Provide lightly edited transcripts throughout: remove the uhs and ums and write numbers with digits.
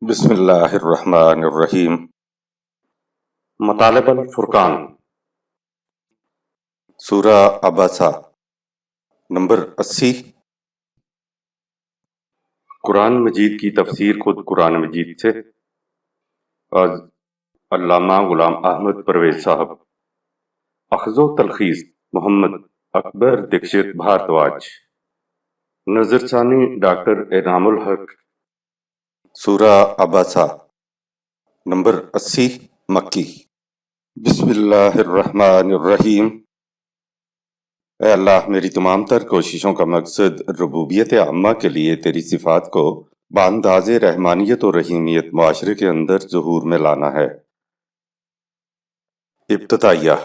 بسم اللہ الرحمن الرحیم۔ مطالب الفرقان سورہ عباسہ نمبر 80۔ قرآن مجید کی تفسیر خود قرآن مجید سے از علامہ غلام احمد پرویز صاحب، اخذ و تلخیص محمد اکبر دکشت بھارتواج، نظر ثانی ڈاکٹر انعام الحق۔ سورہ عباسہ نمبر 80 مکی۔ بسم اللہ الرحمن الرحیم۔ اے اللہ، میری تمام تر کوششوں کا مقصد ربوبیت عامہ کے لیے تیری صفات کو بانداز رحمانیت و رحیمیت معاشرے کے اندر ظہور میں لانا ہے۔ ابتدائیہ۔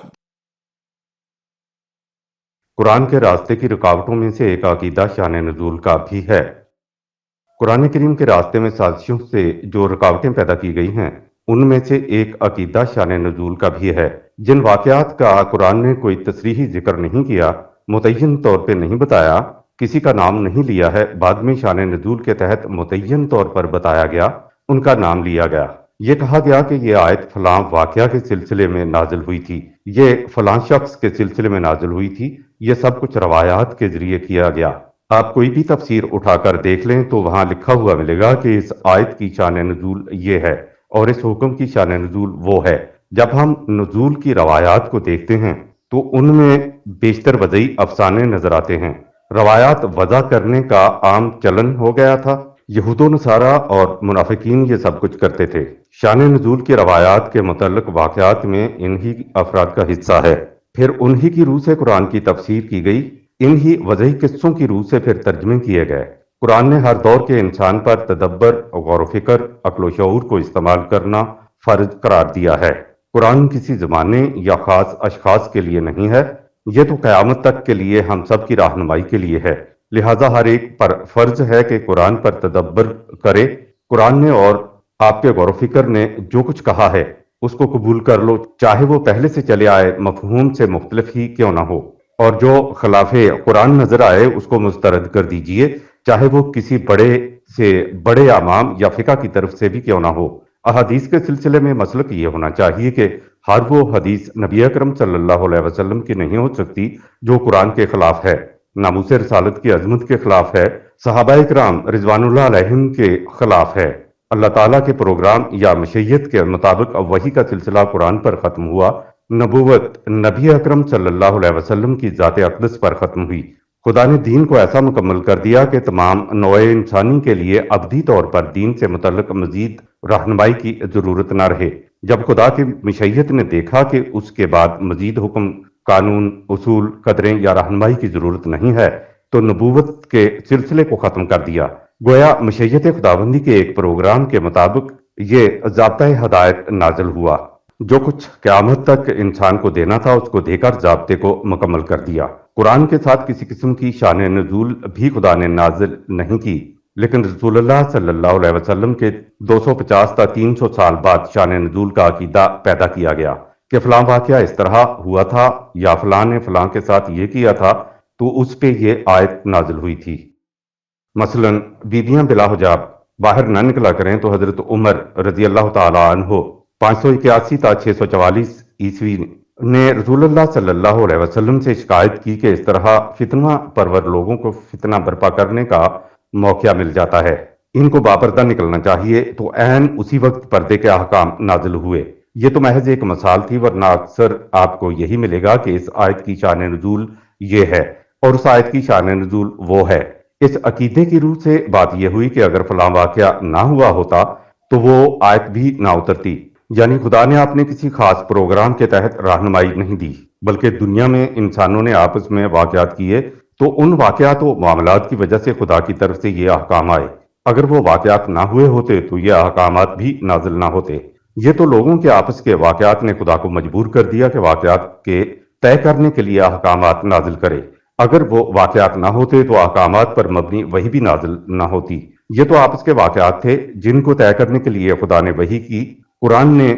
قرآن کے راستے کی رکاوٹوں میں سے ایک عقیدہ شان نزول کا بھی ہے۔ قرآن کریم کے راستے میں سازشوں سے جو رکاوٹیں پیدا کی گئی ہیں، ان میں سے ایک عقیدہ شان نزول کا بھی ہے۔ جن واقعات کا قرآن نے کوئی تصریحی ذکر نہیں کیا، متعین طور پہ نہیں بتایا، کسی کا نام نہیں لیا ہے، بعد میں شان نزول کے تحت متعین طور پر بتایا گیا، ان کا نام لیا گیا۔ یہ کہا گیا کہ یہ آیت فلاں واقعہ کے سلسلے میں نازل ہوئی تھی، یہ فلاں شخص کے سلسلے میں نازل ہوئی تھی، یہ سب کچھ روایات کے ذریعے کیا گیا۔ آپ کوئی بھی تفسیر اٹھا کر دیکھ لیں تو وہاں لکھا ہوا ملے گا کہ اس آیت کی شان نزول یہ ہے اور اس حکم کی شان نزول وہ ہے۔ جب ہم نزول کی روایات کو دیکھتے ہیں تو ان میں بیشتر وضعی افسانے نظر آتے ہیں۔ روایات وضع کرنے کا عام چلن ہو گیا تھا، یہود و نصارہ اور منافقین یہ سب کچھ کرتے تھے۔ شان نزول کی روایات کے متعلق واقعات میں انہی افراد کا حصہ ہے، پھر انہی کی روح سے قرآن کی تفسیر کی گئی، انہی وضعی قصوں کی روح سے پھر ترجمے کیے گئے۔ قرآن نے ہر دور کے انسان پر تدبر، غور و فکر، عقل و شعور کو استعمال کرنا فرض قرار دیا ہے۔ قرآن کسی زمانے یا خاص اشخاص کے لیے نہیں ہے، یہ تو قیامت تک کے لیے ہم سب کی رہنمائی کے لیے ہے۔ لہٰذا ہر ایک پر فرض ہے کہ قرآن پر تدبر کرے۔ قرآن نے اور آپ کے غور و فکر نے جو کچھ کہا ہے اس کو قبول کر لو، چاہے وہ پہلے سے چلے آئے مفہوم سے مختلف ہی کیوں نہ ہو، اور جو خلاف قرآن نظر آئے اس کو مسترد کر دیجئے، چاہے وہ کسی بڑے سے بڑے امام یا فقہ کی طرف سے بھی کیوں نہ ہو۔ احادیث کے سلسلے میں مسلک یہ ہونا چاہیے کہ ہر وہ حدیث نبی اکرم صلی اللہ علیہ وسلم کی نہیں ہو سکتی جو قرآن کے خلاف ہے، ناموس رسالت کی عظمت کے خلاف ہے، صحابہ کرام رضوان اللہ علیہم کے خلاف ہے۔ اللہ تعالیٰ کے پروگرام یا مشیت کے مطابق وحی کا سلسلہ قرآن پر ختم ہوا، نبوت نبی اکرم صلی اللہ علیہ وسلم کی ذات اقدس پر ختم ہوئی۔ خدا نے دین کو ایسا مکمل کر دیا کہ تمام نوع انسانی کے لیے ابدی طور پر دین سے متعلق مزید رہنمائی کی ضرورت نہ رہے۔ جب خدا کی مشیت نے دیکھا کہ اس کے بعد مزید حکم، قانون، اصول، قدریں یا رہنمائی کی ضرورت نہیں ہے تو نبوت کے سلسلے کو ختم کر دیا۔ گویا مشیت خداوندی کے ایک پروگرام کے مطابق یہ ضابطۂ ہدایت نازل ہوا۔ جو کچھ قیامت تک انسان کو دینا تھا اس کو دے کر ضابطے کو مکمل کر دیا۔ قرآن کے ساتھ کسی قسم کی شان نزول بھی خدا نے نازل نہیں کی، لیکن رسول اللہ صلی اللہ علیہ وسلم کے 250 تا 300 سال بعد شان نزول کا عقیدہ پیدا کیا گیا کہ فلاں واقعہ اس طرح ہوا تھا یا فلاں نے فلاں کے ساتھ یہ کیا تھا تو اس پہ یہ آیت نازل ہوئی تھی۔ مثلا بیویاں بلا حجاب باہر نہ نکلا کریں تو حضرت عمر رضی اللہ تعالی عنہ 581 تا 644 عیسوی نے رسول اللہ صلی اللہ علیہ وسلم سے شکایت کی کہ اس طرح فتنہ پرور لوگوں کو فتنہ برپا کرنے کا موقع مل جاتا ہے، ان کو باپردہ نکلنا چاہیے، تو عین اسی وقت پردے کے احکام نازل ہوئے۔ یہ تو محض ایک مثال تھی، ورنہ اکثر آپ کو یہی ملے گا کہ اس آیت کی شان نزول یہ ہے اور اس آیت کی شان نزول وہ ہے۔ اس عقیدے کی روح سے بات یہ ہوئی کہ اگر فلاں واقعہ نہ ہوا ہوتا تو وہ آیت بھی نہ اترتی، یعنی خدا نے اپنے کسی خاص پروگرام کے تحت رہنمائی نہیں دی، بلکہ دنیا میں انسانوں نے آپس میں واقعات کیے تو ان واقعات و معاملات کی وجہ سے خدا کی طرف سے یہ احکام آئے۔ اگر وہ واقعات نہ ہوئے ہوتے تو یہ احکامات بھی نازل نہ ہوتے۔ یہ تو لوگوں کے آپس کے واقعات نے خدا کو مجبور کر دیا کہ واقعات کے طے کرنے کے لیے احکامات نازل کرے۔ اگر وہ واقعات نہ ہوتے تو احکامات پر مبنی وحی بھی نازل نہ ہوتی۔ یہ تو آپس کے واقعات تھے جن کو طے کرنے کے لیے خدا نے وحی کی۔ قرآن نے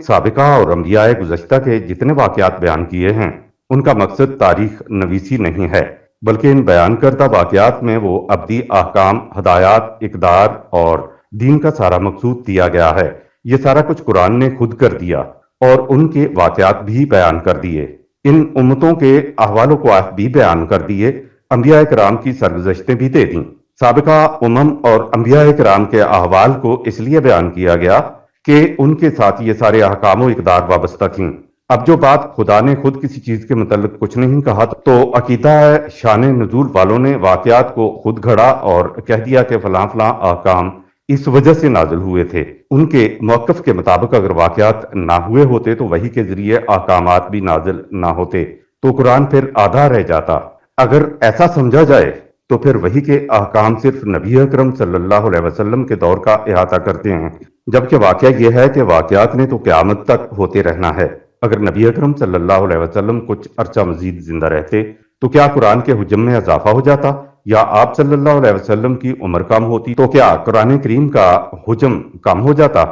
سابقہ اور انبیاء گزشتہ کے جتنے واقعات بیان کیے ہیں ان کا مقصد تاریخ نویسی نہیں ہے، بلکہ ان بیان کردہ واقعات میں وہ ابدی احکام، ہدایات، اقدار اور دین کا سارا مقصود دیا گیا ہے۔ یہ سارا کچھ قرآن نے خود کر دیا اور ان کے واقعات بھی بیان کر دیے، ان امتوں کے احوال و قواف بھی بیان کر دیے، انبیاء کرام کی سرگزشتیں بھی دے دیں۔ سابقہ امم اور انبیاء کرام کے احوال کو اس لیے بیان کیا گیا کہ ان کے ساتھ یہ سارے احکام و اقدار وابستہ تھیں۔ اب جو بات خدا نے خود کسی چیز کے متعلق کچھ نہیں کہا تو عقیدہ شان نزول والوں نے واقعات کو خود گھڑا اور کہہ دیا کہ فلاں فلاں احکام اس وجہ سے نازل ہوئے تھے۔ ان کے موقف کے مطابق اگر واقعات نہ ہوئے ہوتے تو وحی کے ذریعے احکامات بھی نازل نہ ہوتے، تو قرآن پھر آدھا رہ جاتا۔ اگر ایسا سمجھا جائے تو پھر وحی کے احکام صرف نبی اکرم صلی اللہ علیہ وسلم کے دور کا احاطہ کرتے ہیں، جبکہ واقعہ یہ ہے کہ واقعات نے تو قیامت تک ہوتے رہنا ہے۔ اگر نبی اکرم صلی اللہ علیہ وسلم کچھ عرصہ مزید زندہ رہتے تو کیا قرآن کے حجم میں اضافہ ہو جاتا، یا آپ صلی اللہ علیہ وسلم کی عمر کم ہوتی تو کیا قرآن کریم کا حجم کم ہو جاتا؟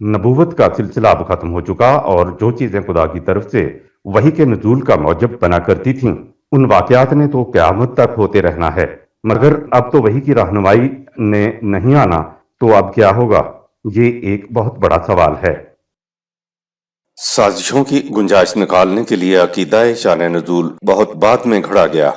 نبوت کا سلسلہ اب ختم ہو چکا، اور جو چیزیں خدا کی طرف سے وحی کے نزول کا موجب بنا کرتی تھیں ان واقعات نے تو قیامت تک ہوتے رہنا ہے۔ مگر اب تو وحی کی رہنمائی نے نہیں آنا، تو اب کیا ہوگا؟ یہ ایک بہت بڑا سوال ہے۔ سازشوں کی گنجائش نکالنے کے لیے عقیدہ شان نزول بہت بعد میں گھڑا گیا۔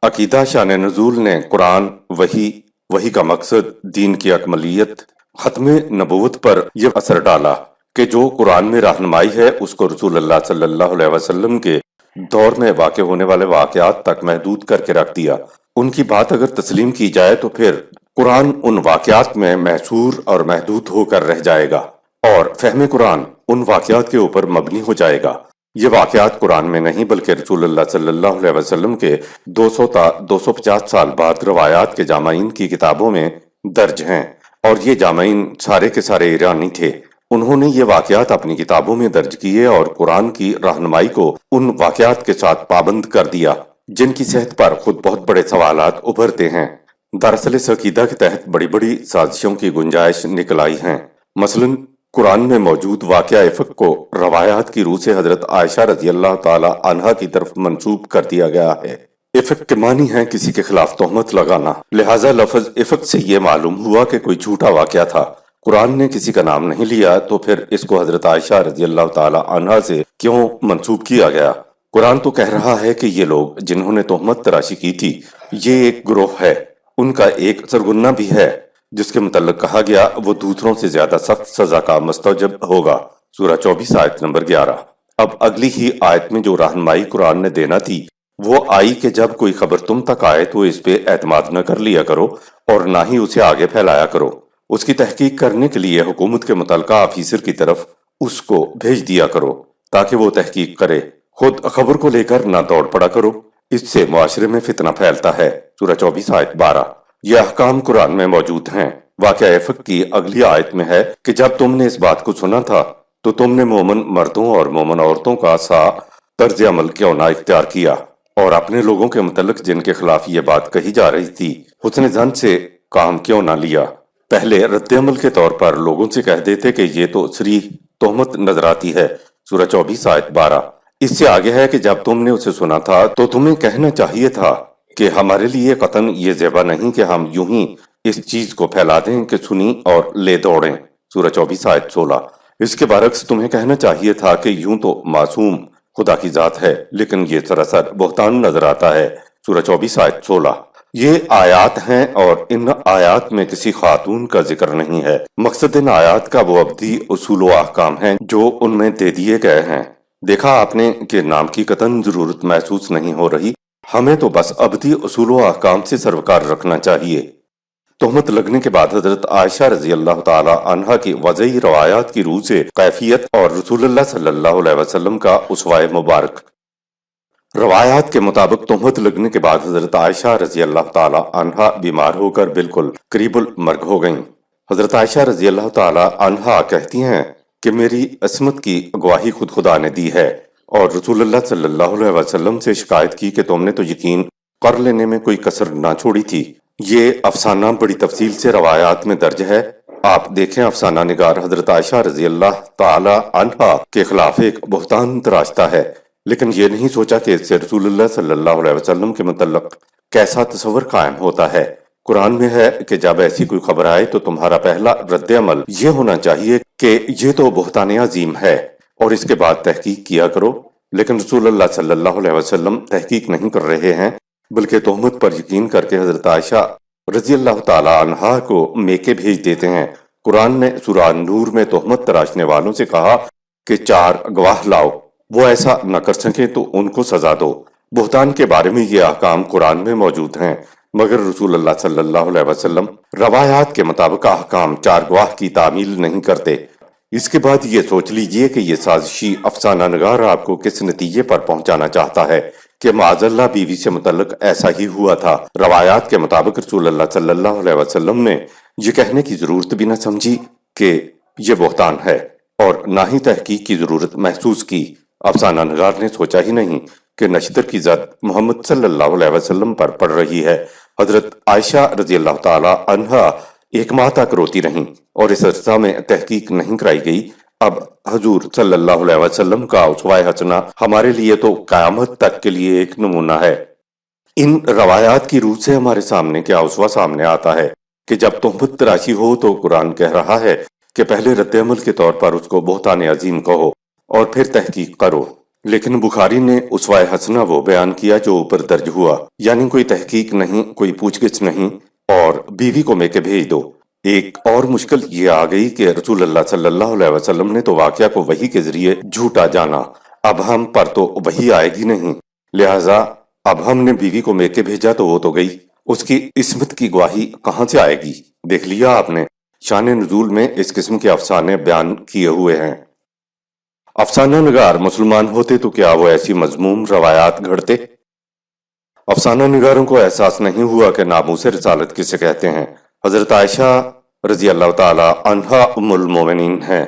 عقیدہ شان نزول نے قرآن، وحی کا مقصد، دین کی اکملیت، ختم نبوت پر یہ اثر ڈالا کہ جو قرآن میں رہنمائی ہے اس کو رسول اللہ صلی اللہ علیہ وسلم کے دور میں واقع ہونے والے واقعات تک محدود کر کے رکھ دیا۔ ان کی بات اگر تسلیم کی جائے تو پھر قرآن ان واقعات میں محصور اور محدود ہو کر رہ جائے گا، اور فہم قرآن ان واقعات کے اوپر مبنی ہو جائے گا۔ یہ واقعات قرآن میں نہیں بلکہ رسول اللہ صلی اللہ علیہ وسلم کے 200 تا 250 سال بعد روایات کے جامعین کی کتابوں میں درج ہیں، اور یہ جامعین سارے کے سارے ایرانی تھے۔ انہوں نے یہ واقعات اپنی کتابوں میں درج کیے اور قرآن کی رہنمائی کو ان واقعات کے ساتھ پابند کر دیا جن کی صحت پر خود بہت بڑے سوالات ابھرتے ہیں۔ دراصل اس عقیدہ کے تحت بڑی بڑی سازشوں کی گنجائش نکل آئی ہیں۔ مثلاً قرآن میں موجود واقعہ افق کو روایات کی روح سے حضرت عائشہ رضی اللہ تعالی عنہا کی طرف منسوب کر دیا گیا ہے۔ افق کے معنی ہے کسی کے خلاف تہمت لگانا، لہٰذا لفظ افق سے یہ معلوم ہوا کہ کوئی جھوٹا واقعہ تھا۔ قرآن نے کسی کا نام نہیں لیا تو پھر اس کو حضرت عائشہ رضی اللہ تعالی عنہا سے کیوں منسوب کیا گیا؟ قرآن تو کہہ رہا ہے کہ یہ لوگ جنہوں نے تہمت تراشی کی تھی یہ ایک گروہ ہے، ان کا ایک سرگنہ بھی ہے جس کے متعلق کہا گیا وہ دوسروں سے زیادہ سخت سزا کا مستوجب ہوگا۔ سورہ 24 آیت نمبر 11۔ اب اگلی ہی آیت میں جو رہنمائی قرآن نے دینا تھی وہ آئی کہ جب کوئی خبر تم تک آئے تو اس پہ اعتماد نہ کر لیا کرو اور نہ ہی اسے آگے پھیلایا کرو۔ اس کی تحقیق کرنے کے لیے حکومت کے متعلقہ آفیسر کی طرف اس کو بھیج دیا کرو تاکہ وہ تحقیق کرے، خود خبر کو لے کر نہ دوڑ پڑا کرو، اس سے معاشرے میں فتنہ پھیلتا ہے۔ سورہ 24 آیت 12۔ یہ احکام قرآن میں موجود ہیں۔ واقعہ افق کی اگلی آیت میں ہے کہ جب تم نے اس بات کو سنا تھا تو تم نے مومن مردوں اور مومن عورتوں کا سا طرز عمل کیوں نہ اختیار کیا، اور اپنے لوگوں کے متعلق جن کے خلاف یہ بات کہی جا رہی تھی حسن ظن سے کام کیوں نہ لیا۔ پہلے رد عمل کے طور پر لوگوں سے کہہ دیتے کہ یہ تو صریح تہمت نظر آتی ہے۔ سورہ 24 آیت 12۔ اس سے آگے ہے کہ جب تم نے اسے سنا تھا تو تمہیں کہنا چاہیے تھا کہ ہمارے لیے قطعاً یہ زیبا نہیں کہ ہم یوں ہی اس چیز کو پھیلا دیں کہ سنی اور لے دوڑیں۔ سورہ 24 آیت 16۔ اس کے برعکس تمہیں کہنا چاہیے تھا کہ یوں تو معصوم خدا کی ذات ہے لیکن یہ سراسر بہتان نظر آتا ہے۔ سورہ 24 آیت 16۔ یہ آیات ہیں اور ان آیات میں کسی خاتون کا ذکر نہیں ہے۔ مقصد ان آیات کا وہ ابدی اصول و احکام ہیں جو ان میں دے دیے گئے ہیں۔ دیکھا آپ نے کہ نام کی قطعاً ضرورت محسوس نہیں ہو رہی، ہمیں تو بس ابدی اصول و احکام سے سروکار رکھنا چاہیے۔ تہمت لگنے کے بعد حضرت عائشہ رضی اللہ تعالی عنہا کی وضعی روایات کی روح سے کیفیت اور رسول اللہ صلی اللہ علیہ وسلم کا اسوہ مبارک۔ روایات کے مطابق تہمت لگنے کے بعد حضرت عائشہ رضی اللہ تعالی عنہا بیمار ہو کر بالکل قریب المرگ ہو گئیں۔ حضرت عائشہ رضی اللہ تعالی عنہا کہتی ہیں کہ میری عصمت کی گواہی خود خدا نے دی ہے، اور رسول اللہ صلی اللہ علیہ وسلم سے شکایت کی کہ تم نے تو یقین کر لینے میں کوئی کسر نہ چھوڑی تھی۔ یہ افسانہ بڑی تفصیل سے روایات میں درج ہے۔ آپ دیکھیں افسانہ نگار حضرت عائشہ رضی اللہ تعالی عنہا کے خلاف ایک بہتان تراشتا ہے، لیکن یہ نہیں سوچا کہ اس سے رسول اللہ صلی اللہ علیہ وسلم کے متعلق کیسا تصور قائم ہوتا ہے۔ قرآن میں ہے کہ جب ایسی کوئی خبر آئے تو تمہارا پہلا رد عمل یہ ہونا چاہیے کہ یہ تو بہتان عظیم ہے، اور اس کے بعد تحقیق کیا کرو۔ لیکن رسول اللہ صلی اللہ علیہ وسلم تحقیق نہیں کر رہے ہیں، بلکہ تہمت پر یقین کر کے حضرت عائشہ رضی اللہ تعالی عنہا کو میکے بھیج دیتے ہیں۔ قرآن نے سورہ نور میں تہمت تراشنے والوں سے کہا کہ 4 گواہ لاؤ، وہ ایسا نہ کر سکیں تو ان کو سزا دو۔ بہتان کے بارے میں یہ احکام قرآن میں موجود ہیں، مگر رسول اللہ صلی اللہ علیہ وسلم روایات کے مطابق احکام 4 گواہ کی تعمیل نہیں کرتے۔ اس کے بعد یہ سوچ لیجئے کہ یہ سازشی افسانہ نگار آپ کو کس نتیجے پر پہنچانا چاہتا ہے کہ معاذ اللہ بیوی سے متعلق ایسا ہی ہوا تھا۔ روایات کے مطابق رسول اللہ صلی اللہ علیہ وسلم نے یہ کہنے کی ضرورت بھی نہ سمجھی کہ یہ بہتان ہے، اور نہ ہی تحقیق کی ضرورت محسوس کی۔ افسانہ نگار نے سوچا ہی نہیں کہ نشتر کی زد محمد صلی اللہ علیہ وسلم پر پڑ رہی ہے۔ حضرت عائشہ رضی اللہ تعالی عنہا 1 ماہ تک روتی رہیں، اور اس عرصہ میں تحقیق نہیں کرائی گئی۔ اب حضور صلی اللہ علیہ وسلم کا اسوہ حسنہ ہمارے لیے تو قیامت تک کے لیے ایک نمونہ ہے۔ ان روایات کی روح سے ہمارے سامنے کیا اسوہ سامنے آتا ہے کہ جب تہمت تراشی ہو تو قرآن کہہ رہا ہے کہ پہلے رد عمل کے طور پر اس کو بہتان عظیم کہو اور پھر تحقیق کرو۔ لیکن بخاری نے اسوہ حسنہ وہ بیان کیا جو اوپر درج ہوا، یعنی کوئی تحقیق نہیں، کوئی پوچھ گچھ نہیں، اور بیوی کو میکے بھیج دو۔ ایک اور مشکل یہ آ گئی کہ رسول اللہ صلی اللہ علیہ وسلم نے تو واقعہ کو وحی کے ذریعے جھوٹا جانا، اب ہم پر تو وحی آئے گی نہیں، لہٰذا اب ہم نے بیوی کو میکے بھیجا تو وہ تو گئی، اس کی عصمت کی گواہی کہاں سے آئے گی؟ دیکھ لیا آپ نے، شان نزول میں اس قسم کے افسانے بیان کیے ہوئے ہیں۔ افسانہ نگار مسلمان ہوتے تو کیا وہ ایسی مذموم روایات گھڑتے؟ افسانہ نگاروں کو احساس نہیں ہوا کہ ناموس رسالت کسے کہتے ہیں۔ حضرت عائشہ رضی اللہ تعالی عنہا ام المومنین ہیں،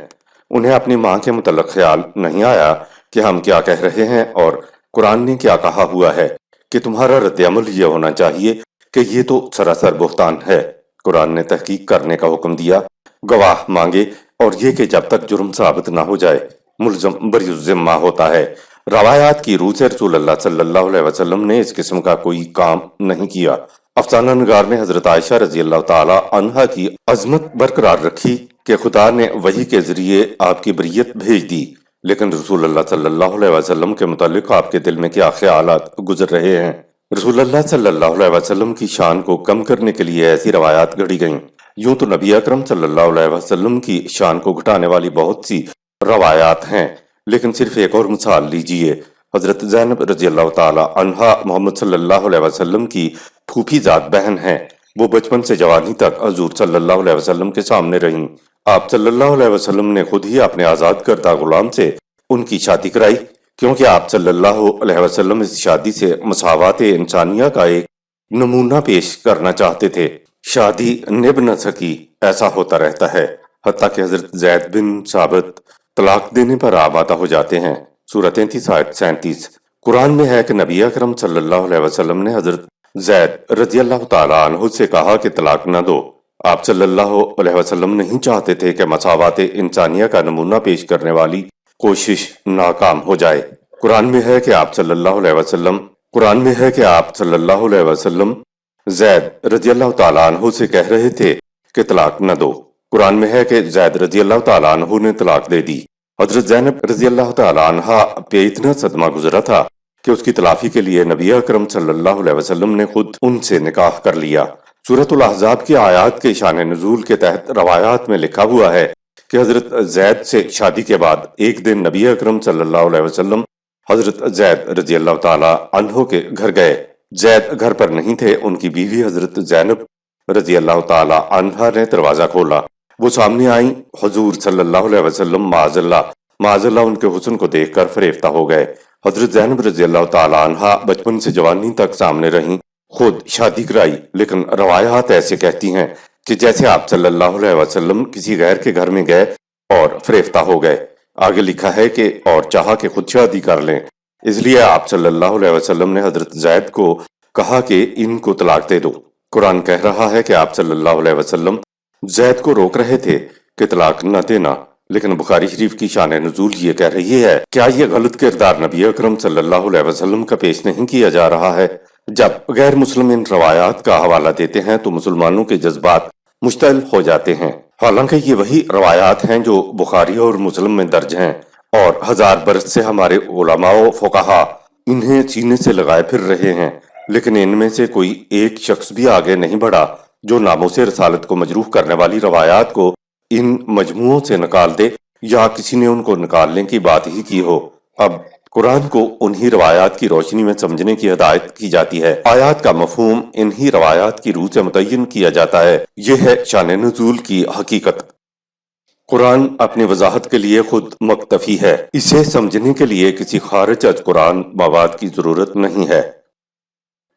انہیں اپنی ماں کے متعلق خیال نہیں آیا کہ ہم کیا کہہ رہے ہیں اور قرآن نے کیا کہا ہوا ہے کہ تمہارا رد عمل یہ ہونا چاہیے کہ یہ تو سراسر بہتان ہے۔ قرآن نے تحقیق کرنے کا حکم دیا، گواہ مانگے، اور یہ کہ جب تک جرم ثابت نہ ہو جائے ملزم بری الذمہ ہوتا ہے۔ روایات کی روح سے رسول اللہ صلی اللہ علیہ وسلم نے اس قسم کا کوئی کام نہیں کیا۔ افسانہ نگار نے حضرت عائشہ رضی اللہ تعالی عنہا کی عظمت برقرار رکھی کہ خدا نے وحی کے ذریعے آپ کی بریت بھیج دی، لیکن رسول اللہ صلی اللہ علیہ وسلم کے متعلق آپ کے دل میں کیا خیالات گزر رہے ہیں؟ رسول اللہ صلی اللہ علیہ وسلم کی شان کو کم کرنے کے لیے ایسی روایات گھڑی گئیں۔ یوں تو نبی اکرم صلی اللہ علیہ وسلم کی شان کو گھٹانے والی بہت سی روایات ہیں، لیکن صرف ایک اور مثال لیجئے۔ حضرت زینب رضی اللہ تعالی عنہا محمد صلی اللہ علیہ وسلم کی پھوپھی ذات بہن ہیں، وہ بچپن سے جوانی تک حضور صلی اللہ علیہ وسلم کے سامنے رہیں۔ آپ صلی اللہ علیہ وسلم نے خود ہی اپنے آزاد کردہ غلام سے ان کی شادی کرائی، کیونکہ آپ صلی اللہ علیہ وسلم اس شادی سے مساوات انسانیہ کا ایک نمونہ پیش کرنا چاہتے تھے۔ شادی نبھ نہ سکی، ایسا ہوتا رہتا ہے، حتیٰ کہ حضرت زید بن ثابت طلاق دینے پر آمادہ ہو جاتے ہیں۔ سورہ 33 آیت 37۔ قرآن میں ہے کہ نبی اکرم صلی اللہ علیہ وسلم نے حضرت زید رضی اللہ تعالی عنہ سے کہا کہ طلاق نہ دو۔ آپ صلی اللہ علیہ وسلم نہیں چاہتے تھے کہ مساوات انسانیہ کا نمونہ پیش کرنے والی کوشش ناکام ہو جائے۔ قرآن میں ہے کہ آپ صلی اللہ علیہ وسلم زید رضی اللہ تعالی عنہ سے کہہ رہے تھے کہ طلاق نہ دو۔ قرآن میں ہے کہ زید رضی اللہ تعالی عنہ نے طلاق دے دی۔ حضرت زینب رضی اللہ تعالی عنہا پہ اتنا صدمہ گزرا تھا کہ اس کی تلافی کے لیے نبی اکرم صلی اللہ علیہ وسلم نے خود ان سے نکاح کر لیا۔ سورۃ الاحزاب کی آیات کے شان نزول کے تحت روایات میں لکھا ہوا ہے کہ حضرت زید سے شادی کے بعد ایک دن نبی اکرم صلی اللہ علیہ وسلم حضرت زید رضی اللہ تعالی عنہ کے گھر گئے۔ زید گھر پر نہیں تھے، ان کی بیوی حضرت زینب رضی اللہ تعالی عنہا نے دروازہ کھولا، وہ سامنے آئیں۔ حضور صلی اللہ علیہ وسلم معاذ اللہ ان کے حسن کو دیکھ کر فریفتہ ہو گئے۔ حضرت زینب رضی اللہ تعالی عنہا بچپن سے جوانی تک سامنے رہیں، خود شادی کرائی، لیکن روایات ایسے کہتی ہیں کہ جیسے آپ صلی اللہ علیہ وسلم کسی غیر کے گھر میں گئے اور فریفتہ ہو گئے۔ آگے لکھا ہے کہ اور چاہا کہ خود شادی کر لیں، اس لیے آپ صلی اللہ علیہ وسلم نے حضرت زید کو کہا کہ ان کو طلاق دے دو۔ قرآن کہہ رہا ہے کہ آپ صلی اللہ علیہ وسلم زید کو روک رہے تھے کہ طلاق نہ دینا، لیکن بخاری شریف کی شان نزول یہ کہہ رہی ہے، کیا یہ غلط کردار نبی اکرم صلی اللہ علیہ وسلم کا پیش نہیں کیا جا رہا ہے؟ جب غیر مسلم ان روایات کا حوالہ دیتے ہیں تو مسلمانوں کے جذبات مشتعل ہو جاتے ہیں، حالانکہ یہ وہی روایات ہیں جو بخاری اور مسلم میں درج ہیں، اور 1000 برس سے ہمارے علماء و فقہا انہیں سینے سے لگائے پھر رہے ہیں، لیکن ان میں سے کوئی ایک شخص بھی آگے نہیں بڑھا جو ناموس رسالت کو مجروح کرنے والی روایات کو ان مجموعوں سے نکال دے، یا کسی نے ان کو نکالنے کی بات ہی کی ہو۔ اب قرآن کو انہی روایات کی روشنی میں سمجھنے کی ہدایت کی جاتی ہے۔ آیات کا مفہوم انہی روایات کی روح سے متعین کیا جاتا ہے۔ یہ ہے شان نزول کی حقیقت۔ قرآن اپنی وضاحت کے لیے خود مکتفی ہے، اسے سمجھنے کے لیے کسی خارج از قرآن مواد کی ضرورت نہیں ہے۔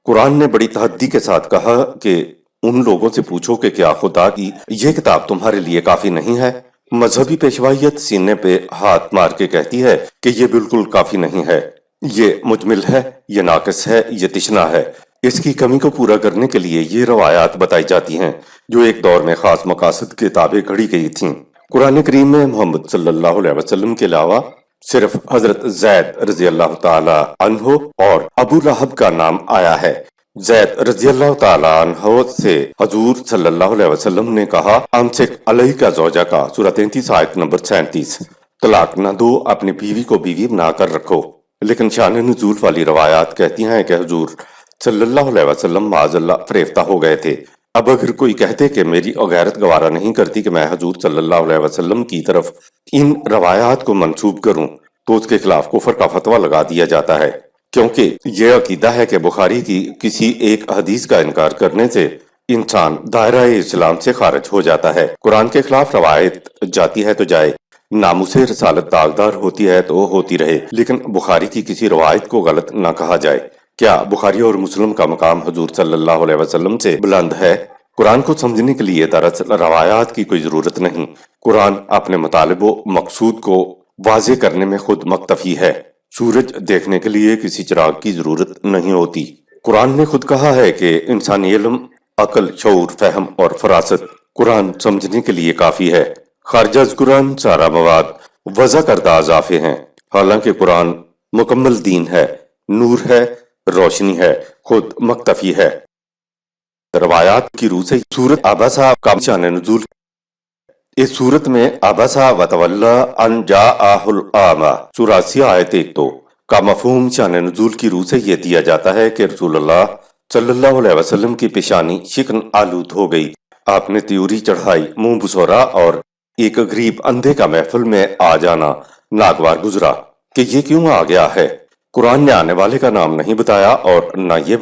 قرآن نے بڑی تحدی کے ساتھ کہا کہ ان لوگوں سے پوچھو کہ کیا خدا کی یہ کتاب تمہارے لیے کافی نہیں ہے؟ مذہبی پیشوائیت سینے پہ ہاتھ مار کے کہتی ہے کہ یہ بالکل کافی نہیں ہے، یہ مجمل ہے، یہ ناقص ہے، یہ تشنا ہے۔ اس کی کمی کو پورا کرنے کے لیے یہ روایات بتائی جاتی ہیں جو ایک دور میں خاص مقاصد کے تابع گھڑی گئی تھیں۔ قرآن کریم میں محمد صلی اللہ علیہ وسلم کے علاوہ صرف حضرت زید رضی اللہ تعالی عنہ اور ابو لہب کا نام آیا ہے۔ زید رضی اللہ تعالی عنہ سے حضور صلی اللہ علیہ وسلم نے کہا، امسک علیہ کا زوجہ کا، سورہ 33 آیت نمبر 37، طلاق نہ دو، اپنی بیوی کو بیوی بنا کر رکھو۔ لیکن شان نزول والی روایات کہتی ہیں کہ حضور صلی اللہ علیہ وسلم معاذ اللہ فریفتہ ہو گئے تھے۔ اب اگر کوئی کہتے کہ میری غیرت گوارا نہیں کرتی کہ میں حضور صلی اللہ علیہ وسلم کی طرف ان روایات کو منسوب کروں تو اس کے خلاف کفر کا فتویٰ لگا دیا جاتا ہے، کیونکہ یہ عقیدہ ہے کہ بخاری کی کسی ایک حدیث کا انکار کرنے سے انسان دائرہ اسلام سے خارج ہو جاتا ہے۔ قرآن کے خلاف روایت جاتی ہے تو جائے، ناموس رسالت داغدار ہوتی ہے تو ہوتی رہے، لیکن بخاری کی کسی روایت کو غلط نہ کہا جائے۔ کیا بخاری اور مسلم کا مقام حضور صلی اللہ علیہ وسلم سے بلند ہے؟ قرآن کو سمجھنے کے لیے دراصل روایات کی کوئی ضرورت نہیں۔ قرآن اپنے مطالب و مقصود کو واضح کرنے میں خود مکتفی ہے۔ سورج دیکھنے کے لیے کسی چراغ کی ضرورت نہیں ہوتی۔ قرآن نے خود کہا ہے کہ انسانی علم، عقل، شعور، فہم اور فراست قرآن سمجھنے کے لیے کافی ہے۔ خارج از قرآن سارا مواد وضع کردہ اضافے ہیں، حالانکہ قرآن مکمل دین ہے، نور ہے، روشنی ہے، خود مکتفی ہے۔ روایات کی روح سے سورت عبسہ کا شان نزول، اس صورت میں عبسہ وتولی ان جاءہ الاعمی، سورہ 80 آیت 1 کا مفہوم شان نزول کی روح سے یہ دیا جاتا ہے کہ رسول اللہ صلی اللہ علیہ وسلم کی پیشانی شکن آلود ہو گئی، آپ نے تیوری چڑھائی، منہ بسورا اور ایک غریب اندھے کا محفل میں آ جانا ناگوار گزرا کہ یہ کیوں آ گیا ہے۔ قرآن نے آنے والے کا نام نہیں بتایا اور نہ یہ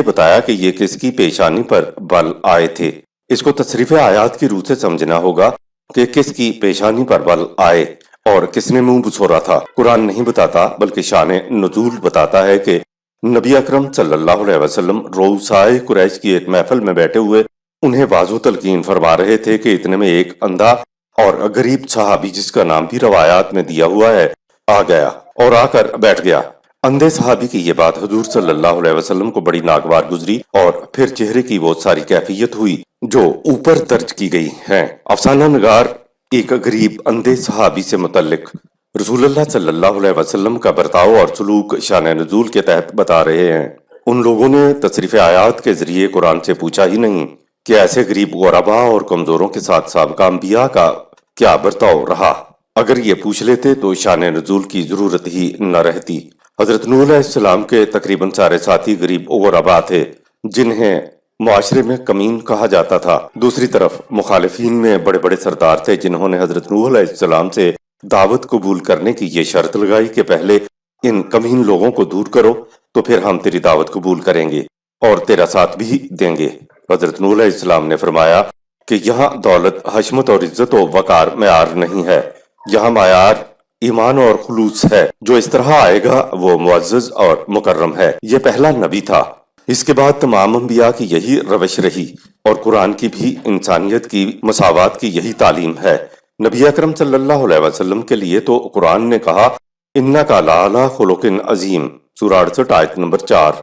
بتایا کہ یہ کس کی پیشانی پر بل آئے تھے۔ اس کو تصریف آیات کی روح سے سمجھنا ہوگا کہ کس کی پیشانی پر بل آئے اور کس نے منہ بسورا تھا۔ قرآن نہیں بتاتا بلکہ شان نزول بتاتا ہے کہ نبی اکرم صلی اللہ علیہ وسلم رؤسائے قریش کی ایک محفل میں بیٹھے ہوئے انہیں واضح و تلقین فرما رہے تھے کہ اتنے میں ایک اندھا اور غریب صحابی جس کا نام بھی روایات میں دیا ہوا ہے آ گیا اور آ کر بیٹھ گیا۔ اندھے صحابی کی یہ بات حضور صلی اللہ علیہ وسلم کو بڑی ناگوار گزری اور پھر چہرے کی وہ ساری کیفیت ہوئی جو اوپر درج کی گئی ہیں۔ افسانہ نگار ایک غریب اندھے صحابی سے متعلق رسول اللہ صلی اللہ علیہ وسلم کا برتاؤ اور سلوک شان نزول کے تحت بتا رہے ہیں۔ ان لوگوں نے تصریف آیات کے ذریعے قرآن سے پوچھا ہی نہیں کہ ایسے غریب غربا اور کمزوروں کے ساتھ سابقہ انبیاء کا کیا برتاؤ رہا۔ اگر یہ پوچھ لیتے تو شان نزول کی ضرورت ہی نہ رہتی۔ حضرت نوح علیہ السلام کے تقریباً سارے ساتھی غریب غربا تھے جنہیں معاشرے میں کمین کہا جاتا تھا۔ دوسری طرف مخالفین میں بڑے بڑے سردار تھے جنہوں نے حضرت نوح علیہ السلام سے دعوت قبول کرنے کی یہ شرط لگائی کہ پہلے ان کمین لوگوں کو دور کرو تو پھر ہم تیری دعوت قبول کریں گے اور تیرا ساتھ بھی دیں گے۔ حضرت نوح علیہ السلام نے فرمایا کہ یہاں دولت، حشمت اور عزت و وقار معیار نہیں ہے، یہاں معیار ایمان اور خلوص ہے۔ جو اس طرح آئے گا وہ معزز اور مکرم ہے۔ یہ پہلا نبی تھا۔ اس کے بعد تمام انبیاء کی یہی روش رہی اور قرآن کی بھی انسانیت کی مساوات کی یہی تعلیم ہے۔ نبی اکرم صلی اللہ علیہ وسلم کے لیے تو قرآن نے کہا اِنَّکَ لَعَلَىٰ خُلُقٍ عَظِیمٍ، سورہ 68 آیت نمبر 4۔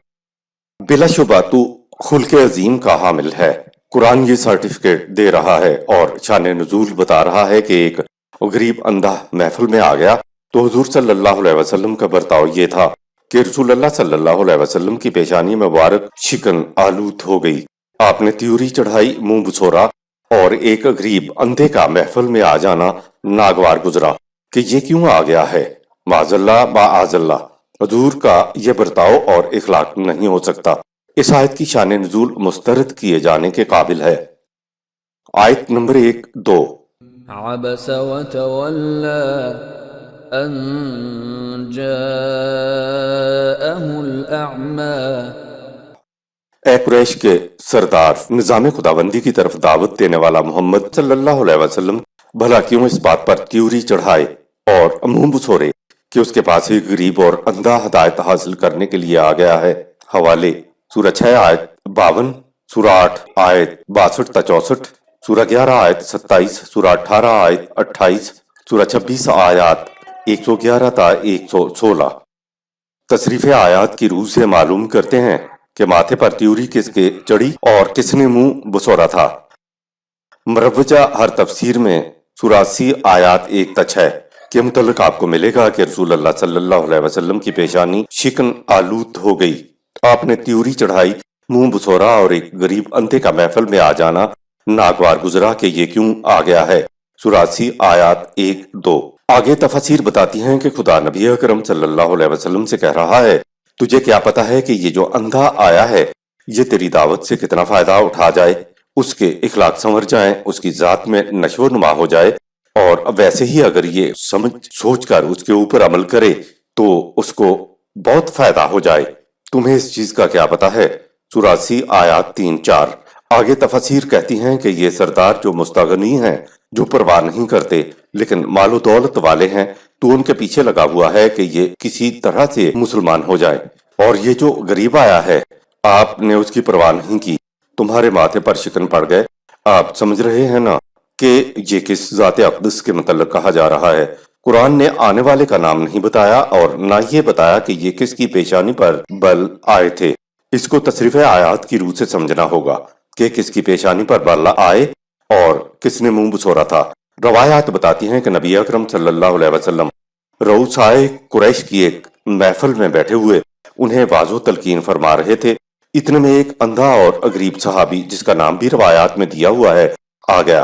بلا شبہ تو خلق عظیم کا حامل ہے۔ قرآن یہ سرٹیفکیٹ دے رہا ہے اور شان نزول بتا رہا ہے کہ ایک غریب اندھا محفل میں آ گیا تو حضور صلی اللہ علیہ وسلم کا برتاؤ یہ تھا کہ رسول اللہ صلی اللہ علیہ وسلم کی پیشانی مبارک شکن آلود ہو گئی۔ آپ نے تیوری چڑھائی، منہ بسورا اور ایک غریب اندھے کا محفل میں آ جانا ناگوار گزرا کہ یہ کیوں آ گیا ہے۔ معاذ اللہ معاذ اللہ، حضور کا یہ برتاؤ اور اخلاق نہیں ہو سکتا۔ اس آیت کی شان نزول مسترد کیے جانے کے قابل ہے۔ آیت نمبر 1-2۔ عبس وتولى أن جاءه الأعمى۔ اے قریش کے سردار، نظام خداوندی کی طرف دعوت دینے والا محمد صلی اللہ علیہ وسلم بھلا کیوں اس بات پر تیوری چڑھائے اور منہ بسورے کہ اس کے پاس ایک غریب اور اندھا ہدایت حاصل کرنے کے لیے آ گیا ہے۔ حوالے: سورہ 6 آیت 52، سورہ 8 آیت 62 تا 64، سورہ 11 آیت 27، سورہ 18 آیت 28، سورہ 26 آیات 111 تا 116۔ تصریف آیات کی روح سے معلوم کرتے ہیں کہ ماتھے پر تیوری کس کے چڑھی اور کس نے منہ بسورا تھا۔ مروجہ ہر تفسیر میں سورہ 80 آیات 1 تا 6 کے متعلق آپ کو ملے گا کہ رسول اللہ صلی اللہ علیہ وسلم کی پیشانی شکن آلود ہو گئی، آپ نے تیوری چڑھائی، منہ بسورا اور ایک غریب اندھے کا محفل میں آ جانا ناگوار گزرا کہ یہ کیوں آ گیا ہے۔ سورہ 80 آیات 1-2۔ آگے تفاسیر بتاتی ہیں کہ خدا نبی اکرم صلی اللہ علیہ وسلم سے کہہ رہا ہے، تجھے کیا پتا ہے کہ یہ جو اندھا آیا ہے یہ تیری دعوت سے کتنا فائدہ اٹھا جائے، اس کے اخلاق سنور جائیں، اس کی ذات میں نشو و نما ہو جائے، اور ویسے ہی اگر یہ سمجھ سوچ کر اس کے اوپر عمل کرے تو اس کو بہت فائدہ ہو جائے۔ تمہیں اس چیز کا کیا پتا ہے؟ سورہ 80 آیات 3-4۔ آگے تفاسیر کہتی ہیں کہ یہ سردار جو مستغنی ہیں، جو پرواہ نہیں کرتے لیکن مال و دولت والے ہیں، تو ان کے پیچھے لگا ہوا ہے کہ یہ کسی طرح سے مسلمان ہو جائے، اور یہ جو غریب آیا ہے آپ نے اس کی پرواہ نہیں کی، تمہارے ماتھے پر شکن پڑ گئے۔ آپ سمجھ رہے ہیں نا کہ یہ کس ذات اقدس کے متعلق کہا جا رہا ہے۔ قرآن نے آنے والے کا نام نہیں بتایا اور نہ یہ بتایا کہ یہ کس کی پیشانی پر بل آئے تھے۔ اس کو تصریف آیات کی روح سے سمجھنا ہوگا کہ کس کی پیشانی پر بل آئے اور کس نے منہ بسورا تھا۔ روایات بتاتی ہیں کہ نبی اکرم صلی اللہ علیہ وسلم رؤسائے قریش کی ایک محفل میں بیٹھے ہوئے انہیں واضح و تلقین فرما رہے تھے۔ اتنے میں ایک اندھا اور غریب صحابی جس کا نام بھی روایات میں دیا ہوا ہے آ گیا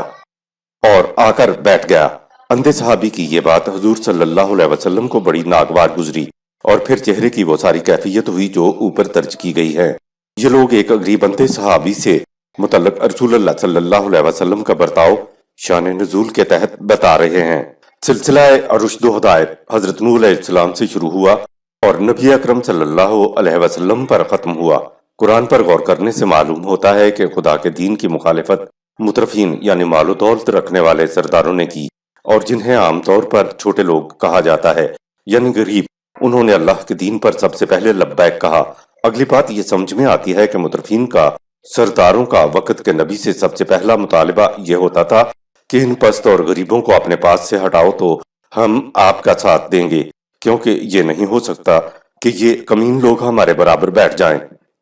اور آ کر بیٹھ گیا۔ اندھے صحابی کی یہ بات حضور صلی اللہ علیہ وسلم کو بڑی ناگوار گزری، اور پھر چہرے کی وہ ساری کیفیت ہوئی جو اوپر درج کی گئی ہے۔ یہ لوگ ایک غریب اندھے صحابی سے متعلق رسول اللہ صلی اللہ علیہ وسلم کا برتاؤ شان نزول کے تحت بتا رہے ہیں۔ سلسلہ رشد و ہدایت حضرت نوح علیہ السلام سے شروع ہوا اور نبی اکرم صلی اللہ علیہ وسلم پر ختم ہوا۔ قرآن پر غور کرنے سے معلوم ہوتا ہے کہ خدا کے دین کی مخالفت مترفین یعنی مال و دولت رکھنے والے سرداروں نے کی، اور جنہیں عام طور پر چھوٹے لوگ کہا جاتا ہے یعنی غریب، انہوں نے اللہ کے دین پر سب سے پہلے لبیک کہا۔ اگلی بات یہ سمجھ میں آتی ہے کہ مترفین کا سرداروں کا وقت کے نبی سے سب سے پہلا مطالبہ یہ ہوتا تھا کہ ان پست اور غریبوں کو اپنے پاس سے ہٹاؤ تو ہم آپ کا ساتھ دیں گے، کیونکہ یہ نہیں ہو سکتا کہ یہ کمین لوگ ہمارے برابر بیٹھ جائیں۔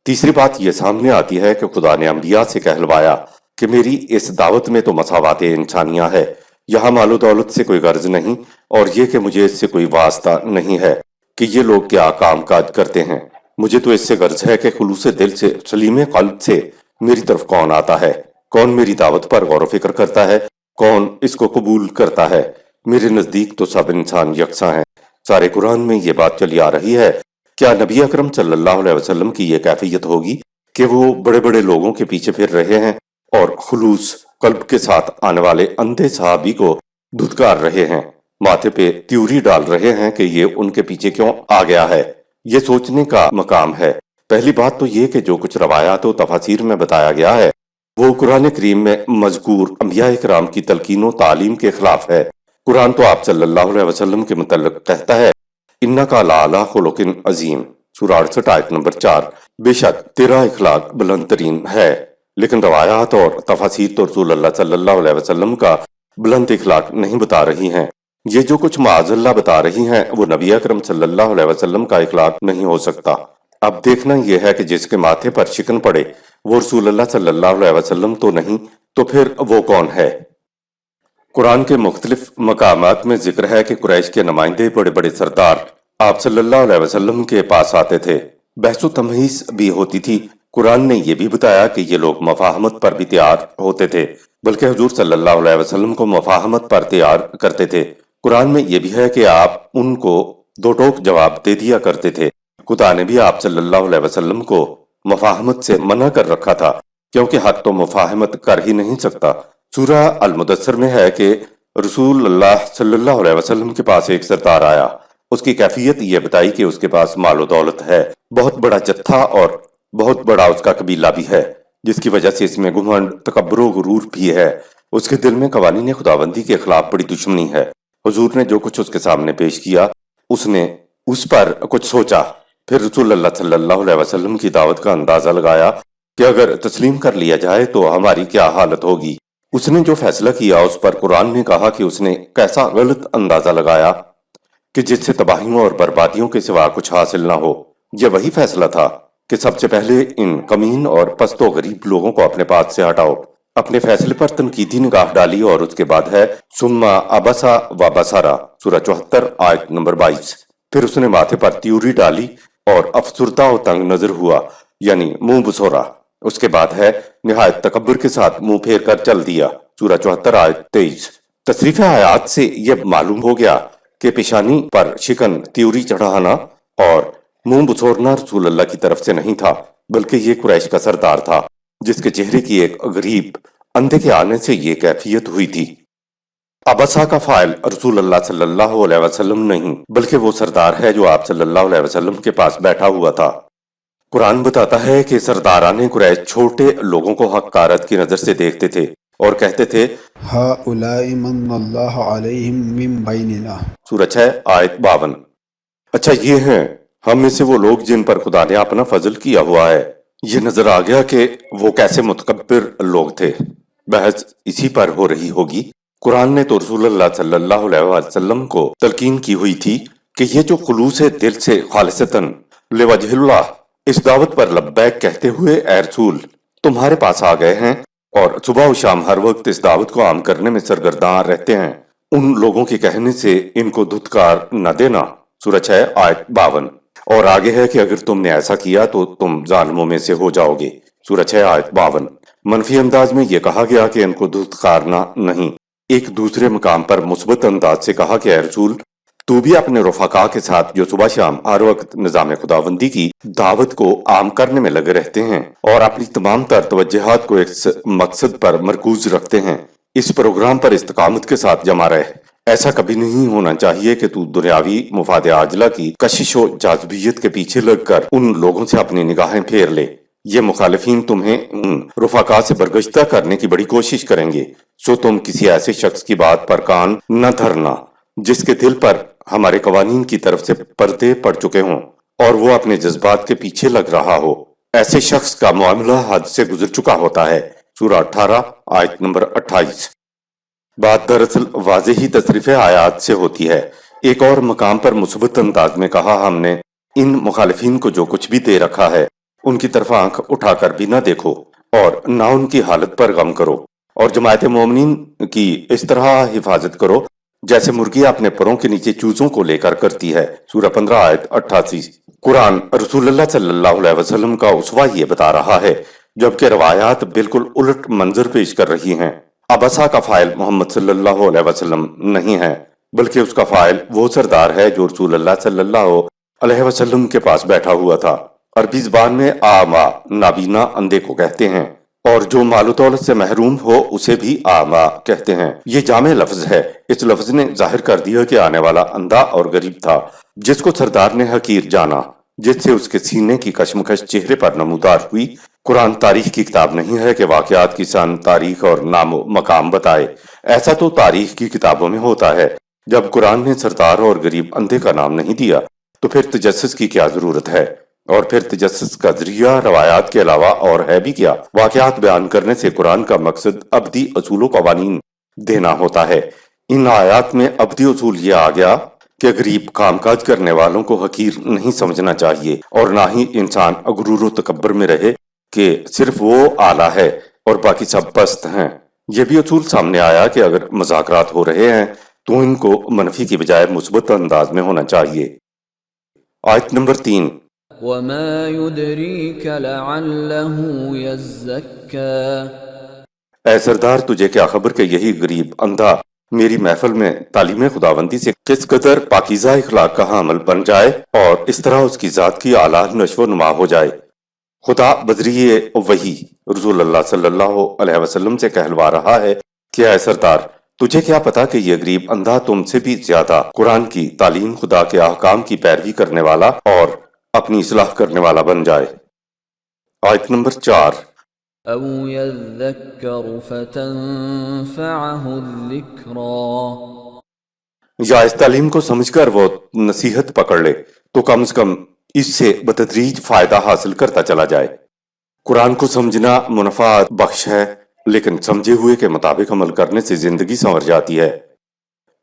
تیسری بات یہ سامنے آتی ہے کہ خدا نے انبیاء سے کہلوایا کہ میری اس دعوت میں تو مساوات انسانیہ ہے، یہاں مال و دولت سے کوئی غرض نہیں، اور یہ کہ مجھے اس سے کوئی واسطہ نہیں ہے کہ یہ لوگ کیا کام کاج کرتے ہیں۔ مجھے تو اس سے غرض ہے کہ خلوص دل سے، سلیم قلب سے میری طرف کون آتا ہے، کون میری دعوت پر غور و فکر کرتا ہے، کون اس کو قبول کرتا ہے۔ میرے نزدیک تو سب انسان یکساں ہیں۔ سارے قرآن میں یہ بات چلی آ رہی ہے۔ کیا نبی اکرم صلی اللہ علیہ وسلم کی یہ کیفیت ہوگی کہ وہ بڑے بڑے لوگوں کے پیچھے پھر رہے ہیں اور خلوص قلب کے ساتھ آنے والے اندھے صحابی کو دھتکار رہے ہیں، ماتھے پہ تیوری ڈال رہے ہیں کہ یہ ان کے پیچھے کیوں آ گیا ہے؟ یہ سوچنے کا مقام ہے۔ پہلی بات تو یہ کہ جو کچھ روایات و تفاسیر میں بتایا گیا ہے وہ قرآن کریم میں مذکور انبیاء کرام کی تلقین و تعلیم کے خلاف ہے۔ قرآن تو آپ صلی اللہ علیہ وسلم کے متعلق کہتا ہے اِنَّکَ لَعَلَىٰ خُلُقٍ عَظِیمٍ، سورہ 68 آیت نمبر 4۔ بے شک تیرا اخلاق بلند ترین ہے، لیکن روایات اور تفاسیر تو رسول اللہ صلی اللہ علیہ وسلم کا بلند اخلاق نہیں بتا رہی ہیں۔ یہ جو کچھ معاذ اللہ بتا رہی ہیں وہ نبی اکرم صلی اللہ علیہ وسلم کا اخلاق نہیں ہو سکتا۔ اب دیکھنا یہ ہے کہ جس کے ماتھے پر شکن پڑے وہ رسول اللہ صلی اللہ علیہ وسلم تو نہیں، تو پھر وہ کون ہے؟ قرآن کے مختلف مقامات میں ذکر ہے کہ قریش کے نمائندے بڑے بڑے سردار آپ صلی اللہ علیہ وسلم کے پاس آتے تھے، بحث و تمہیز بھی ہوتی تھی۔ قرآن نے یہ بھی بتایا کہ یہ لوگ مفاہمت پر بھی تیار ہوتے تھے، بلکہ حضور صلی اللہ علیہ وسلم کو مفاہمت پر تیار کرتے تھے۔ قرآن میں یہ بھی ہے کہ آپ ان کو دو ٹوک جواب دے دیا کرتے تھے۔ خدا نے بھی آپ صلی اللہ علیہ وسلم کو مفاہمت سے منع کر رکھا تھا، کیونکہ حق تو مفاہمت کر ہی نہیں سکتا۔ سورہ المدثر میں ہے کہ رسول اللہ صلی اللہ علیہ وسلم کے پاس ایک سردار آیا۔ اس کی کیفیت یہ بتائی کہ اس کے پاس مال و دولت ہے، بہت بڑا جتھا اور بہت بڑا اس کا قبیلہ بھی ہے، جس کی وجہ سے اس میں گھمنڈ، تکبر و غرور بھی ہے۔ اس کے دل میں قوانین خداوندی کے خلاف بڑی دشمنی ہے۔ حضور نے جو کچھ اس کے سامنے پیش کیا، اس نے اس پر کچھ سوچا، پھر رسول اللہ صلی اللہ علیہ وسلم کی دعوت کا اندازہ لگایا کہ اگر تسلیم کر لیا جائے تو ہماری کیا حالت ہوگی۔ اس نے جو فیصلہ کیا اس پر قرآن نے کہا کہ اس نے کیسا غلط اندازہ لگایا کہ جس سے تباہیوں اور بربادیوں کے سوا کچھ حاصل نہ ہو۔ یہ وہی فیصلہ تھا کہ سب سے پہلے ان کمین اور پست و غریب لوگوں کو اپنے پاس سے ہٹاؤ۔ اپنے فیصلے پر تنقیدی نگاہ ڈالی اور اس کے بعد ہے ثم عبس و بصر، سورہ 74 آیت نمبر 22۔ پھر اس نے ماتھے پر تیوری ڈالی اور افسردہ و تنگ نظر ہوا، یعنی منہ بسورا۔ اس کے بعد ہے نہایت تکبر کے ساتھ منہ پھیر کر چل دیا، سورہ 74 آیت 23۔ تصریف آیات سے یہ معلوم ہو گیا کہ پیشانی پر شکن، تیوری چڑھانا اور منہ بسورنا رسول اللہ کی طرف سے نہیں تھا، بلکہ یہ قریش کا سردار تھا، جس کے چہرے کی ایک غریب اندھے کے آنے سے یہ کیفیت ہوئی تھی۔ ابسا کا فاعل رسول اللہ صلی اللہ علیہ وسلم نہیں، بلکہ وہ سردار ہے جو آپ صلی اللہ علیہ وسلم کے پاس بیٹھا ہوا تھا۔ قرآن بتاتا ہے کہ سرداران قریش چھوٹے لوگوں کو حقارت کی نظر سے دیکھتے تھے اور کہتے تھے هؤلاء من اللہ علیہم من بیننا، سورہ 6 آیت 52۔ اچھا یہ ہیں ہم میں سے وہ لوگ جن پر خدا نے اپنا فضل کیا ہوا ہے۔ یہ نظر آ گیا کہ وہ کیسے متکبر لوگ تھے۔ بحث اسی پر ہو رہی ہوگی۔ قرآن نے تو رسول اللہ صلی اللہ علیہ وسلم کو تلقین کی ہوئی تھی کہ یہ جو خلوص دل سے خالصتاً لوجہ اللہ اس دعوت پر لبیک کہتے ہوئے اے رسول تمہارے پاس آ گئے ہیں اور صبح و شام ہر وقت اس دعوت کو عام کرنے میں سرگرداں رہتے ہیں، ان لوگوں کے کہنے سے ان کو دھتکار نہ دینا، سورہ 6 آیت 52۔ اور آگے ہے کہ اگر تم نے ایسا کیا تو تم ظالموں میں سے ہو جاؤ گے، سورہ 6 آیت 52۔ منفی انداز میں یہ کہا گیا کہ ان کو دھتکارنا نہیں۔ ایک دوسرے مقام پر مثبت انداز سے کہا کہ اے رسول تو بھی اپنے رفقا کے ساتھ جو صبح شام ہر وقت نظام خداوندی کی دعوت کو عام کرنے میں لگے رہتے ہیں اور اپنی تمام تر توجہات کو ایک مقصد پر مرکوز رکھتے ہیں، اس پروگرام پر استقامت کے ساتھ جمع رہے۔ ایسا کبھی نہیں ہونا چاہیے کہ تو دنیاوی مفاد عاجلہ کی کشش و جاذبیت کے پیچھے لگ کر ان لوگوں سے اپنی نگاہیں پھیر لے۔ یہ مخالفین تمہیں ان رفقا سے برگشتہ کرنے کی بڑی کوشش کریں گے، سو تم کسی ایسے شخص کی بات پر کان نہ دھرنا جس کے دل پر ہمارے قوانین کی طرف سے پردے پڑ چکے ہوں اور وہ اپنے جذبات کے پیچھے لگ رہا ہو۔ ایسے شخص کا معاملہ حد سے گزر چکا ہوتا ہے، سورہ 18 آیت نمبر 28۔ بات دراصل واضح ہی تصریف آیات سے ہوتی ہے۔ ایک اور مقام پر مثبت انداز میں کہا ہم نے ان مخالفین کو جو کچھ بھی دے رکھا ہے ان کی طرف آنکھ اٹھا کر بھی نہ دیکھو اور نہ ان کی حالت پر غم کرو، اور جماعت مومنین کی اس طرح حفاظت کرو جیسے مرغی اپنے پروں کے نیچے چوزوں کو لے کر کرتی ہے، سورہ 15 آیت 88۔ قرآن رسول اللہ صلی اللہ علیہ وسلم کا اسوہ یہ بتا رہا ہے، جبکہ روایات بالکل الٹ منظر پیش کر رہی ہیں۔ ابسا کا فاعل محمد صلی اللہ علیہ وسلم نہیں ہے، بلکہ اس کا فاعل وہ سردار ہے جو رسول اللہ صلی اللہ علیہ وسلم کے پاس بیٹھا ہوا تھا۔ عربی زبان میں آما نابینا اندھے کو کہتے ہیں، اور جو مال و دولت سے محروم ہو اسے بھی آما کہتے ہیں۔ یہ جامع لفظ ہے۔ اس لفظ نے ظاہر کر دیا کہ آنے والا اندھا اور غریب تھا، جس کو سردار نے حقیر جانا، جس سے اس کے سینے کی کشمکش چہرے پر نمودار ہوئی۔ قرآن تاریخ کی کتاب نہیں ہے کہ واقعات کی سن، تاریخ اور نام و مقام بتائے۔ ایسا تو تاریخ کی کتابوں میں ہوتا ہے۔ جب قرآن نے سردار اور غریب اندھے کا نام نہیں دیا تو پھر تجسس کی کیا ضرورت ہے؟ اور پھر تجسس کا ذریعہ روایات کے علاوہ اور ہے بھی کیا؟ واقعات بیان کرنے سے قرآن کا مقصد ابدی اصول و قوانین دینا ہوتا ہے۔ ان آیات میں ابدی اصول یہ آ گیا کہ غریب کام کاج کرنے والوں کو حقیر نہیں سمجھنا چاہیے، اور نہ ہی انسان غرور و تکبر میں رہے کہ صرف وہ اعلیٰ ہے اور باقی سب پست ہیں۔ یہ بھی اصول سامنے آیا کہ اگر مذاکرات ہو رہے ہیں تو ان کو منفی کی بجائے مثبت انداز میں ہونا چاہیے۔ آیت نمبر 3. وما يدريك لعله يزكى اے سردار تجھے کیا خبر کہ یہی غریب اندھا میری محفل میں تعلیم خداوندی سے کس قدر پاکیزہ اخلاق کا حامل بن جائے اور اس طرح اس کی ذات کی اعلیٰ نشو و نما ہو جائے۔ خدا بذریعہ وحی رسول اللہ صلی اللہ علیہ وسلم سے کہلوا رہا ہے کہ اے سردار تجھے کیا پتا کہ یہ غریب اندھا تم سے بھی زیادہ قرآن کی تعلیم، خدا کے احکام کی پیروی کرنے والا اور اپنی اصلاح کرنے والا بن جائے۔ آیت نمبر 4. أو يذكر فتنفعه الذكرى یا اس تعلیم کو سمجھ کر وہ نصیحت پکڑ لے تو کم از کم اس سے بتدریج فائدہ حاصل کرتا چلا جائے۔ قرآن کو سمجھنا منفع بخش ہے، لیکن سمجھے ہوئے کے مطابق عمل کرنے سے زندگی سنور جاتی ہے۔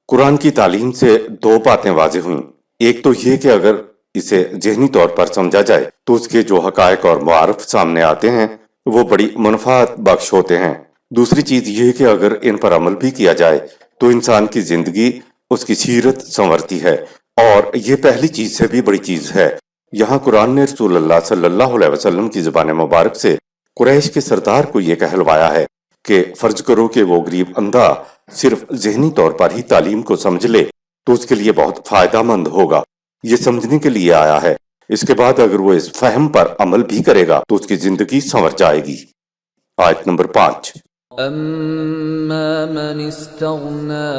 قرآن کی تعلیم سے 2 باتیں واضح ہوئیں۔ ایک تو یہ کہ اگر اسے ذہنی طور پر سمجھا جائے تو اس کے جو حقائق اور معارف سامنے آتے ہیں وہ بڑی منفعت بخش ہوتے ہیں۔ دوسری چیز یہ کہ اگر ان پر عمل بھی کیا جائے تو انسان کی زندگی، اس کی سیرت سنورتی ہے، اور یہ پہلی چیز سے بھی بڑی چیز ہے۔ یہاں قرآن نے رسول اللہ صلی اللہ علیہ وسلم کی زبان مبارک سے قریش کے سردار کو یہ کہلوایا ہے کہ فرض کرو کہ وہ غریب اندھا صرف ذہنی طور پر ہی تعلیم کو سمجھ لے تو اس کے لیے بہت فائدہ مند ہوگا۔ یہ سمجھنے کے لیے آیا ہے، اس کے بعد اگر وہ اس فہم پر عمل بھی کرے گا تو اس کی زندگی سنور جائے گی۔ آیت نمبر 5. أما من استغنى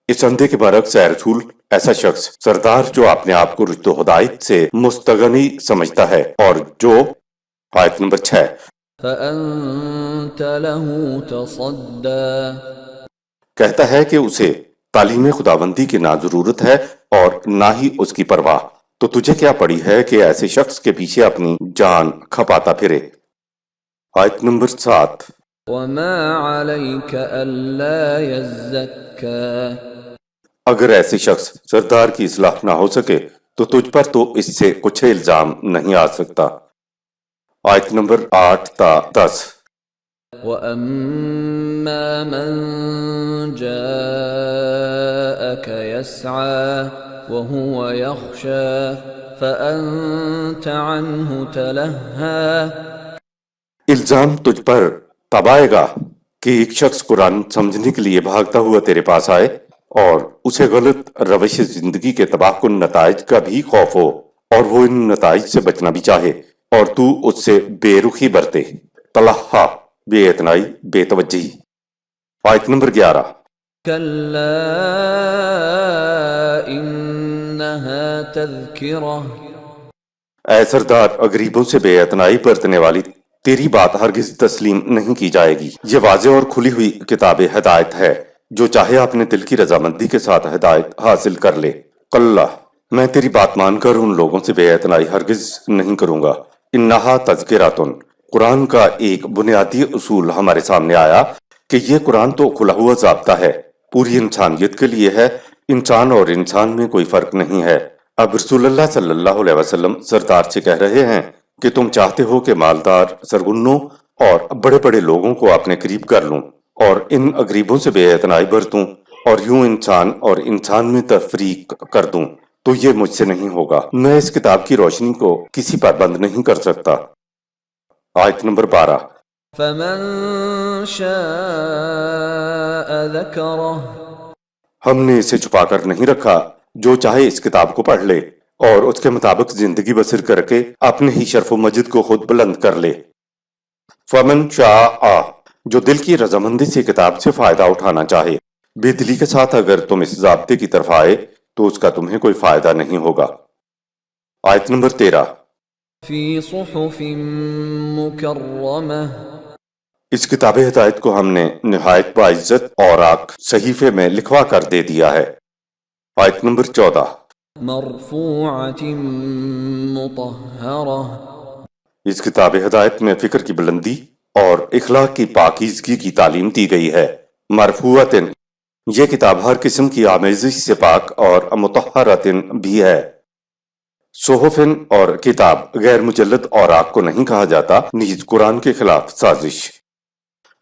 اس اندھے کے برعکس اے رسول، ایسا شخص سردار جو اپنے آپ کو رشد و ہدایت سے مستغنی سمجھتا ہے اور جو آیت نمبر 6 فأنت له تصدى کہتا ہے کہ اسے تعلیم خداوندی کی نہ ضرورت ہے اور نہ ہی اس کی پرواہ، تو تجھے کیا پڑی ہے کہ ایسے شخص کے پیچھے اپنی جان کھپاتا پھرے۔ آیت نمبر 7. وما عليك ألا يزكى اگر ایسے شخص سردار کی اصلاح نہ ہو سکے تو تجھ پر تو اس سے کچھ الزام نہیں آ سکتا۔ آیت نمبر 8 تا 10. وأما من جاءك يسعى وهو يخشى فأنت عنه تلهى الزام تجھ پر تب آئے گا کہ ایک شخص قرآن سمجھنے کے لیے بھاگتا ہوا تیرے پاس آئے اور اسے غلط روش زندگی کے تباہ کن نتائج کا بھی خوف ہو اور وہ ان نتائج سے بچنا بھی چاہے اور تو اس سے بے رخی برتے، تلہا بے اتنائی، بے توجہی۔ آیت نمبر 11. كلا إنها تذكرة اے سردار غریبوں سے بے اتنائی برتنے والی تیری بات ہرگز تسلیم نہیں کی جائے گی۔ یہ واضح اور کھلی ہوئی کتاب ہدایت ہے، جو چاہے اپنے دل کی رضامندی کے ساتھ ہدایت حاصل کر لے۔ کلا میں تیری بات مان کر ان لوگوں سے بے اتنائی ہرگز نہیں کروں گا۔ انہا تذکراتن، قرآن کا ایک بنیادی اصول ہمارے سامنے آیا کہ یہ قرآن تو کھلا ہوا ضابطہ ہے، پوری انسانیت کے لیے ہے، انسان اور انسان میں کوئی فرق نہیں ہے۔ اب رسول اللہ صلی اللہ علیہ وسلم سردار سے کہہ رہے ہیں کہ تم چاہتے ہو کہ مالدار سرگنوں اور بڑے بڑے لوگوں کو اپنے قریب کر لوں اور ان غریبوں سے بے اعتنائی برتوں اور یوں انسان اور انسان میں تفریق کر دوں، تو یہ مجھ سے نہیں ہوگا۔ میں اس کتاب کی روشنی کو کسی پر بند نہیں کر سکتا۔ آیت نمبر 12. فمن شاء ذكره ہم نے اسے چھپا کر نہیں رکھا، جو چاہے اس کتاب کو پڑھ لے اور اس کے مطابق زندگی بسر کر کے اپنے ہی شرف و مجد کو خود بلند کر لے۔ فمن شاء، جو دل کی رضامندی سے کتاب سے فائدہ اٹھانا چاہے، بے دلی کے ساتھ اگر تم اس ضابطے کی طرف آئے تو اس کا تمہیں کوئی فائدہ نہیں ہوگا۔ آیت نمبر 13. في صحف مكرمة اس کتاب ہدایت کو ہم نے نہایت باعزت اوراق صحیفے میں لکھوا کر دے دیا ہے۔ آیت نمبر 14. مرفوعة مطهرة اس کتاب ہدایت میں فکر کی بلندی اور اخلاق کی پاکیزگی کی تعلیم دی گئی ہے۔ مرفوعتن، یہ کتاب ہر قسم کی آمیزش سے پاک اور مطہرتن بھی ہے۔ صحفن اور کتاب غیر مجلد اوراق کو نہیں کہا جاتا، نیز قرآن کے خلاف سازش۔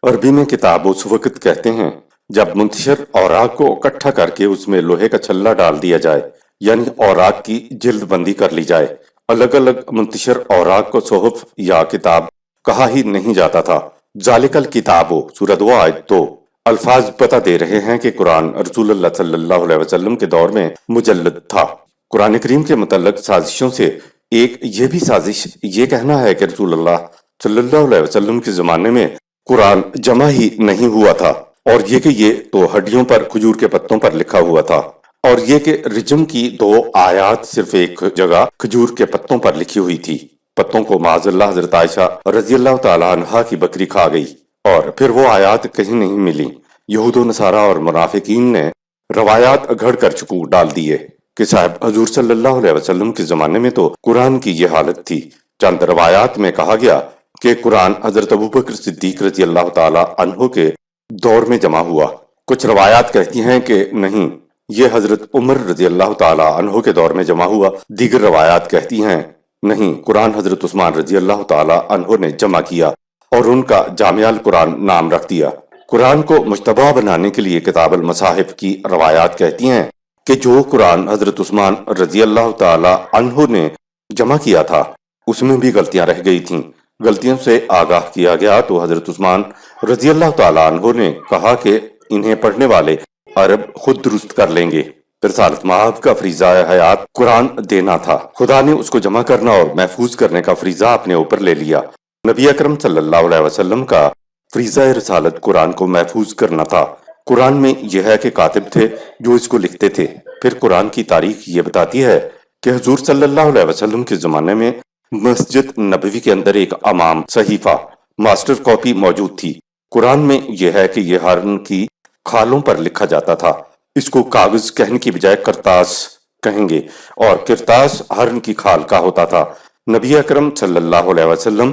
عربی میں کتاب اس وقت کہتے ہیں جب منتشر اوراق کو اکٹھا کر کے اس میں لوہے کا چھلا ڈال دیا جائے، یعنی اوراق کی جلد بندی کر لی جائے۔ الگ الگ منتشر اوراق کو صحف یا کتاب کہا ہی نہیں جاتا تھا۔ ذالک الکتاب سورہ 2 آیت 2 الفاظ پتہ دے رہے ہیں کہ قرآن رسول اللہ صلی اللہ علیہ وسلم کے دور میں مجلد تھا۔ قرآن کریم کے متعلق سازشوں سے ایک یہ بھی سازش یہ کہنا ہے کہ رسول اللہ صلی اللہ علیہ وسلم کے زمانے میں قرآن جمع ہی نہیں ہوا تھا، اور یہ کہ یہ تو ہڈیوں پر کھجور کے پتوں پر لکھا ہوا تھا، اور یہ کہ رجم کی 2 آیات صرف ایک جگہ کھجور کے پتوں پر لکھی ہوئی تھی۔ پتوں کو معاذ اللہ حضرت عائشہ رضی اللہ تعالی عنہا کی بکری کھا گئی، اور پھر وہ آیات کہیں نہیں ملی۔ یہود و نصارہ اور منافقین نے روایات گھڑ کر چکو ڈال دیے کہ صاحب حضور صلی اللہ علیہ وسلم کے زمانے میں تو قرآن کی یہ حالت تھی۔ چند روایات میں کہا گیا کہ قرآن حضرت ابوبکر صدیق رضی اللہ تعالی عنہ کے دور میں جمع ہوا۔ کچھ روایات کہتی ہیں کہ نہیں، یہ حضرت عمر رضی اللہ تعالی عنہ کے دور میں جمع ہوا۔ دیگر روایات کہتی ہیں نہیں، قرآن حضرت عثمان رضی اللہ تعالی عنہ نے جمع کیا اور ان کا جامع القرآن نام رکھ دیا۔ قرآن کو مجتبی بنانے کے لیے کتاب المصاحف کی روایات کہتی ہیں کہ جو قرآن حضرت عثمان رضی اللہ تعالی عنہ نے جمع کیا تھا اس میں بھی غلطیاں رہ گئی تھیں۔ غلطیوں سے آگاہ کیا گیا تو حضرت عثمان رضی اللہ تعالی عنہ نے کہا کہ انہیں پڑھنے والے عرب خود درست کر لیں گے۔ رسالت مآب کا فریضہ حیات قرآن دینا تھا، خدا نے اس کو جمع کرنا اور محفوظ کرنے کا فریضہ اپنے اوپر لے لیا۔ نبی اکرم صلی اللہ علیہ وسلم کا فریضہ رسالت قرآن کو محفوظ کرنا تھا۔ قرآن میں یہ ہے کہ کاتب تھے جو اس کو لکھتے تھے۔ پھر قرآن کی تاریخ یہ بتاتی ہے کہ حضور صلی اللہ علیہ وسلم کے زمانے میں مسجد نبوی کے اندر ایک امام صحیفہ ماسٹر کاپی موجود تھی۔ قرآن میں یہ ہے کہ یہ ہارن کی کھالوں پر لکھا جاتا تھا۔ اس کو کاغذ کہنے کی بجائے کرتاس کہیں گے، اور کرتاس ہارن کی کھال کا ہوتا تھا۔ نبی اکرم صلی اللہ علیہ وسلم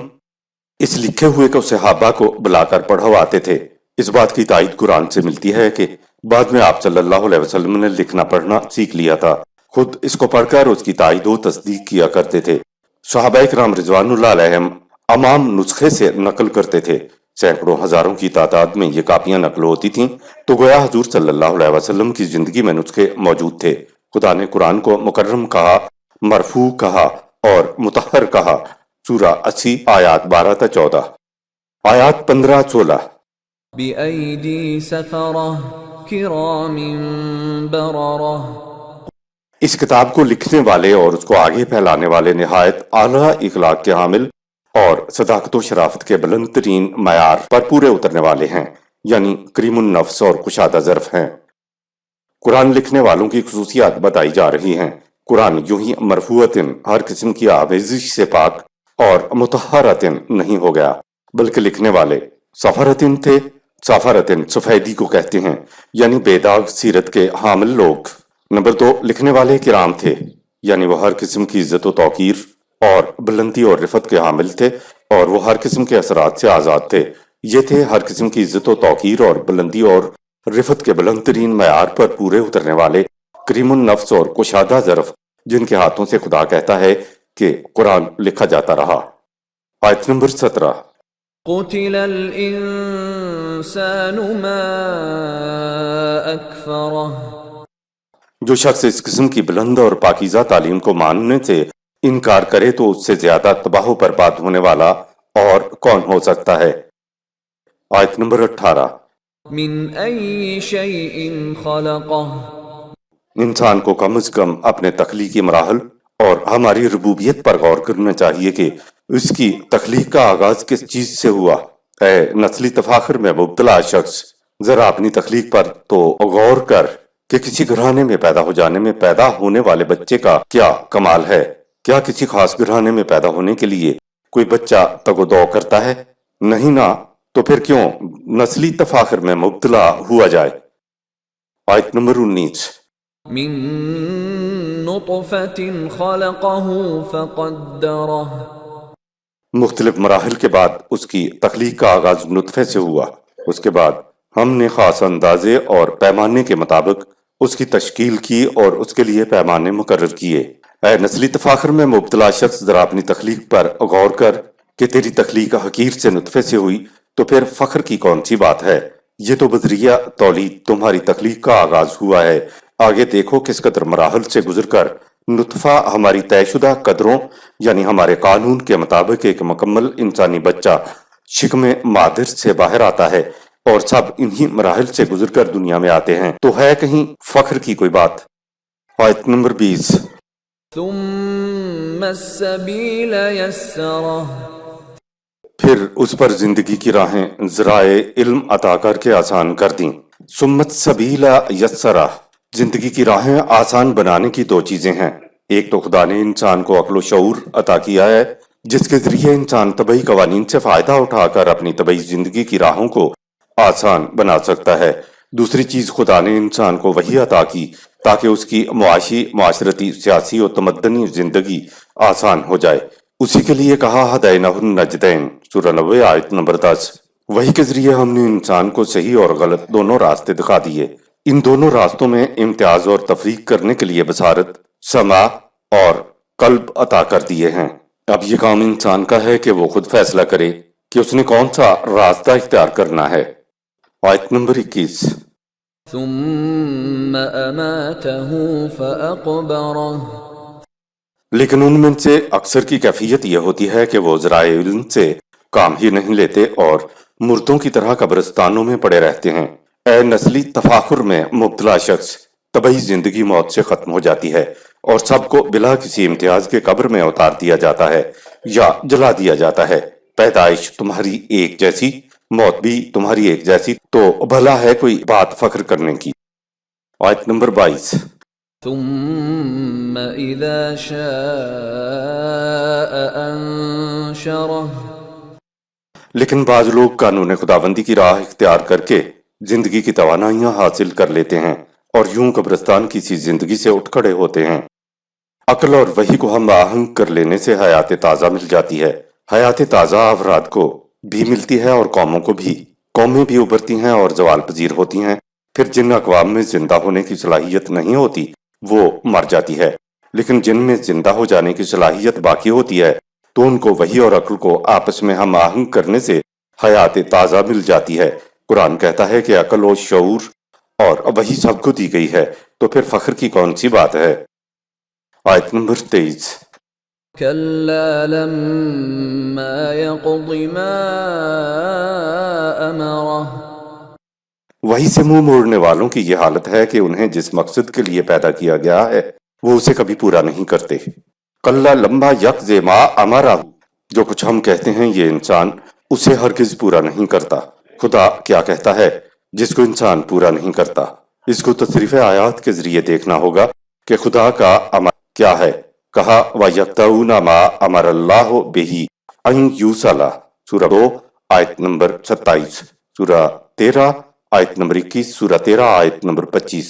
اس لکھے ہوئے کو صحابہ کو بلا کر پڑھواتے تھے۔ اس بات کی تائید قرآن سے ملتی ہے کہ بعد میں آپ صلی اللہ علیہ وسلم نے لکھنا پڑھنا سیکھ لیا تھا، خود اس کو پڑھ کر اس کی تائید و تصدیق کیا کرتے تھے۔ صحابہ کرام رضوان اللہ علیہم امام نسخے سے نقل کرتے تھے۔ سینکڑوں ہزاروں کی تعداد میں یہ کاپیاں نقل ہوتی تھیں، تو گویا حضور صلی اللہ علیہ وسلم کی زندگی میں نسخے موجود تھے۔ خدا نے قرآن کو مکرم کہا، مرفوع کہا اور مطہر کہا۔ سورہ 80 آیات 12 تا 14، آیات 15-16۔ بِأَيْدِي سَفَرَةٍ كِرَامٍ بَرَرَةٍ۔ اس کتاب کو لکھنے والے اور اس کو آگے پھیلانے والے نہایت اعلیٰ اخلاق کے حامل اور صداقت و شرافت کے بلند ترین معیار پر پورے اترنے والے ہیں، یعنی کریم النفس اور کشادہ ظرف ہیں۔ قرآن لکھنے والوں کی خصوصیات بتائی جا رہی ہیں۔ قرآن یوں ہی مرفوعتن ہر قسم کی آمیزش سے پاک اور مطہرتن نہیں ہو گیا، بلکہ لکھنے والے سفرتن تھے۔ سفرتن سفیدی کو کہتے ہیں، یعنی بے داغ سیرت کے حامل لوگ۔ نمبر 2، لکھنے والے کرام تھے، یعنی وہ ہر قسم کی عزت و توقیر اور بلندی اور رفت کے حامل تھے، اور وہ ہر قسم کے اثرات سے آزاد تھے۔ یہ تھے ہر قسم کی عزت و توقیر اور بلندی اور رفت کے بلند ترین معیار پر پورے اترنے والے کریم النفس اور کشادہ ظرف، جن کے ہاتھوں سے خدا کہتا ہے کہ قرآن لکھا جاتا رہا۔ آیت نمبر 17۔ قُتِلَ الْإِنسَانُ مَا أَكْفَرَهُ۔ جو شخص اس قسم کی بلند اور پاکیزہ تعلیم کو ماننے سے انکار کرے تو اس سے زیادہ تباہ و برباد ہونے والا اور کون ہو سکتا ہے۔ آیت نمبر 18۔ مِنْ أَيِّ شَيْءٍ خَلَقَهُ۔ انسان کو کم از کم اپنے تخلیقی مراحل اور ہماری ربوبیت پر غور کرنا چاہیے کہ اس کی تخلیق کا آغاز کس چیز سے ہوا۔ اے نسلی تفاخر میں مبتلا شخص، ذرا اپنی تخلیق پر تو غور کر کہ کسی گھرانے میں پیدا ہو جانے میں پیدا ہونے والے بچے کا کیا کمال ہے۔ کیا کسی خاص گھرانے میں پیدا ہونے کے لیے کوئی بچہ تگ و دو کرتا ہے؟ نہیں نا، تو پھر کیوں نسلی تفاخر میں مبتلا ہوا جائے۔ آیت نمبر 19۔ من نطفة خلقه فقدره۔ مختلف مراحل کے بعد اس کی تخلیق کا آغاز نطفے سے ہوا، اس کے بعد ہم نے خاص اندازے اور پیمانے کے مطابق اس کی تشکیل کی اور اس کے لیے پیمانے مقرر کیے۔ اے نسلی تفاخر میں مبتلا شخص، ذرا اپنی تخلیق پر غور کر کہ تیری تخلیق حقیر سے نطفے سے ہوئی، تو پھر فخر کی کون سی بات ہے؟ یہ تو بذریعہ تولید تمہاری تخلیق کا آغاز ہوا ہے، آگے دیکھو کس قدر مراحل سے گزر کر نطفہ ہماری طے شدہ قدروں یعنی ہمارے قانون کے مطابق ایک مکمل انسانی بچہ شکم مادر سے باہر آتا ہے، اور سب انہی مراحل سے گزر کر دنیا میں آتے ہیں، تو ہے کہیں فخر کی کوئی بات؟ آیت نمبر 20۔ ثم السبیل یسرہ، پھر اس پر زندگی کی راہیں ذرائع علم عطا کر کے آسان کر دیں۔ سمت سبیلا یسرہ، زندگی کی راہیں آسان بنانے کی دو چیزیں ہیں۔ ایک تو خدا نے انسان کو عقل و شعور عطا کیا ہے، جس کے ذریعے انسان طبعی قوانین سے فائدہ اٹھا کر اپنی طبعی زندگی کی راہوں کو آسان بنا سکتا ہے۔ دوسری چیز خدا نے انسان کو وحی عطا کی تاکہ اس کی معاشی، معاشرتی، سیاسی و تمدنی زندگی آسان ہو جائے۔ اسی کے لیے کہا ہدینہ النجدین، سورہ 90 آیت نمبر 10۔ وحی کے ذریعے ہم نے انسان کو صحیح اور غلط دونوں راستے دکھا دیے۔ ان دونوں راستوں میں امتیاز اور تفریق کرنے کے لیے بصارت، سمع اور قلب عطا کر دیے ہیں۔ اب یہ کام انسان کا ہے کہ وہ خود فیصلہ کرے کہ اس نے کون سا راستہ اختیار کرنا ہے۔ آیت نمبر 21۔ ثم اماتہ فاقبرہ، لیکن ان میں سے اکثر کی کیفیت یہ ہوتی ہے کہ وہ ذرائع علم سے کام ہی نہیں لیتے اور مردوں کی طرح قبرستانوں میں پڑے رہتے ہیں۔ اے نسلی تفاخر میں مبتلا شخص، طبعی زندگی موت سے ختم ہو جاتی ہے اور سب کو بلا کسی امتیاز کے قبر میں اتار دیا جاتا ہے یا جلا دیا جاتا ہے۔ پیدائش تمہاری ایک جیسی، موت بھی تمہاری ایک جیسی، تو بھلا ہے کوئی بات فخر کرنے کی۔ آیت نمبر 22۔ ثم اذا شاء انشرہ، لیکن بعض لوگ قانون خداوندی کی راہ اختیار کر کے زندگی کی توانائیاں حاصل کر لیتے ہیں اور یوں قبرستان کی سی زندگی سے اٹھ کھڑے ہوتے ہیں۔ عقل اور وحی کو ہم آہنگ کر لینے سے حیات تازہ مل جاتی ہے۔ حیات تازہ افراد کو بھی ملتی ہے اور قوموں کو بھی۔ قومیں بھی ابھرتی ہیں اور زوال پذیر ہوتی ہیں۔ پھر جن اقوام میں زندہ ہونے کی صلاحیت نہیں ہوتی وہ مر جاتی ہے، لیکن جن میں زندہ ہو جانے کی صلاحیت باقی ہوتی ہے تو ان کو وحی اور عقل کو آپس میں ہم آہنگ کرنے سے حیات تازہ مل جاتی ہے۔ قرآن کہتا ہے کہ عقل و شعور اور وحی سب کو دی گئی ہے، تو پھر فخر کی کون سی بات ہے؟ آیت نمبر 23۔ کلا لما یقض ما امرہ، وحی سے منہ موڑنے والوں کی یہ حالت ہے کہ انہیں جس مقصد کے لیے پیدا کیا گیا ہے وہ اسے کبھی پورا نہیں کرتے۔ کلا لما یقض ما امرہ، جو کچھ ہم کہتے ہیں یہ انسان اسے ہرگز پورا نہیں کرتا۔ خدا کیا کہتا ہے جس کو انسان پورا نہیں کرتا؟ اس کو تصریف آیات کے ذریعے دیکھنا ہوگا کہ خدا کا امر کیا ہے۔ کہا وَيَقْطَعُونَ مَا أَمَرَ اللَّهُ بِهِ أَن يُوصَلَ، سورہ 2 آیت نمبر 27، سورہ 13 آیت نمبر 21، سورہ 13 آیت نمبر 25۔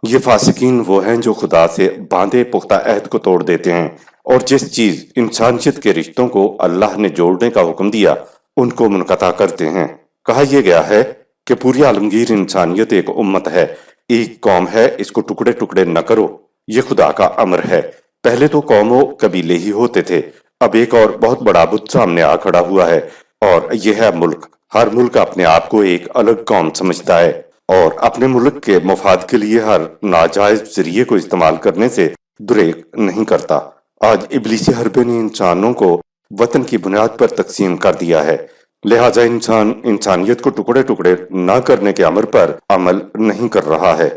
یہ فاسقین وہ ہیں جو خدا سے باندھے پختہ عہد کو توڑ دیتے ہیں اور جس چیز انسانیت کے رشتوں کو اللہ نے جوڑنے کا حکم دیا ان کو منقطع کرتے ہیں۔ کہا یہ گیا ہے کہ پوری عالمگیر انسانیت ایک امت ہے، ایک قوم ہے، اس کو ٹکڑے ٹکڑے نہ کرو، یہ خدا کا امر ہے۔ پہلے تو قوموں قبیلے ہی ہوتے تھے، اب ایک اور بہت بڑا بت سامنے آ کھڑا ہوا ہے اور یہ ہے ملک۔ ہر ملک اپنے آپ کو ایک الگ قوم سمجھتا ہے اور اپنے ملک کے مفاد کے لیے ہر ناجائز ذریعے کو استعمال کرنے سے دریغ نہیں کرتا۔ آج ابلیسی حربے نے انسانوں کو وطن کی بنیاد پر تقسیم کر دیا ہے، لہٰذا انسان انسانیت کو ٹکڑے ٹکڑے نہ کرنے کے امر پر عمل نہیں کر رہا ہے۔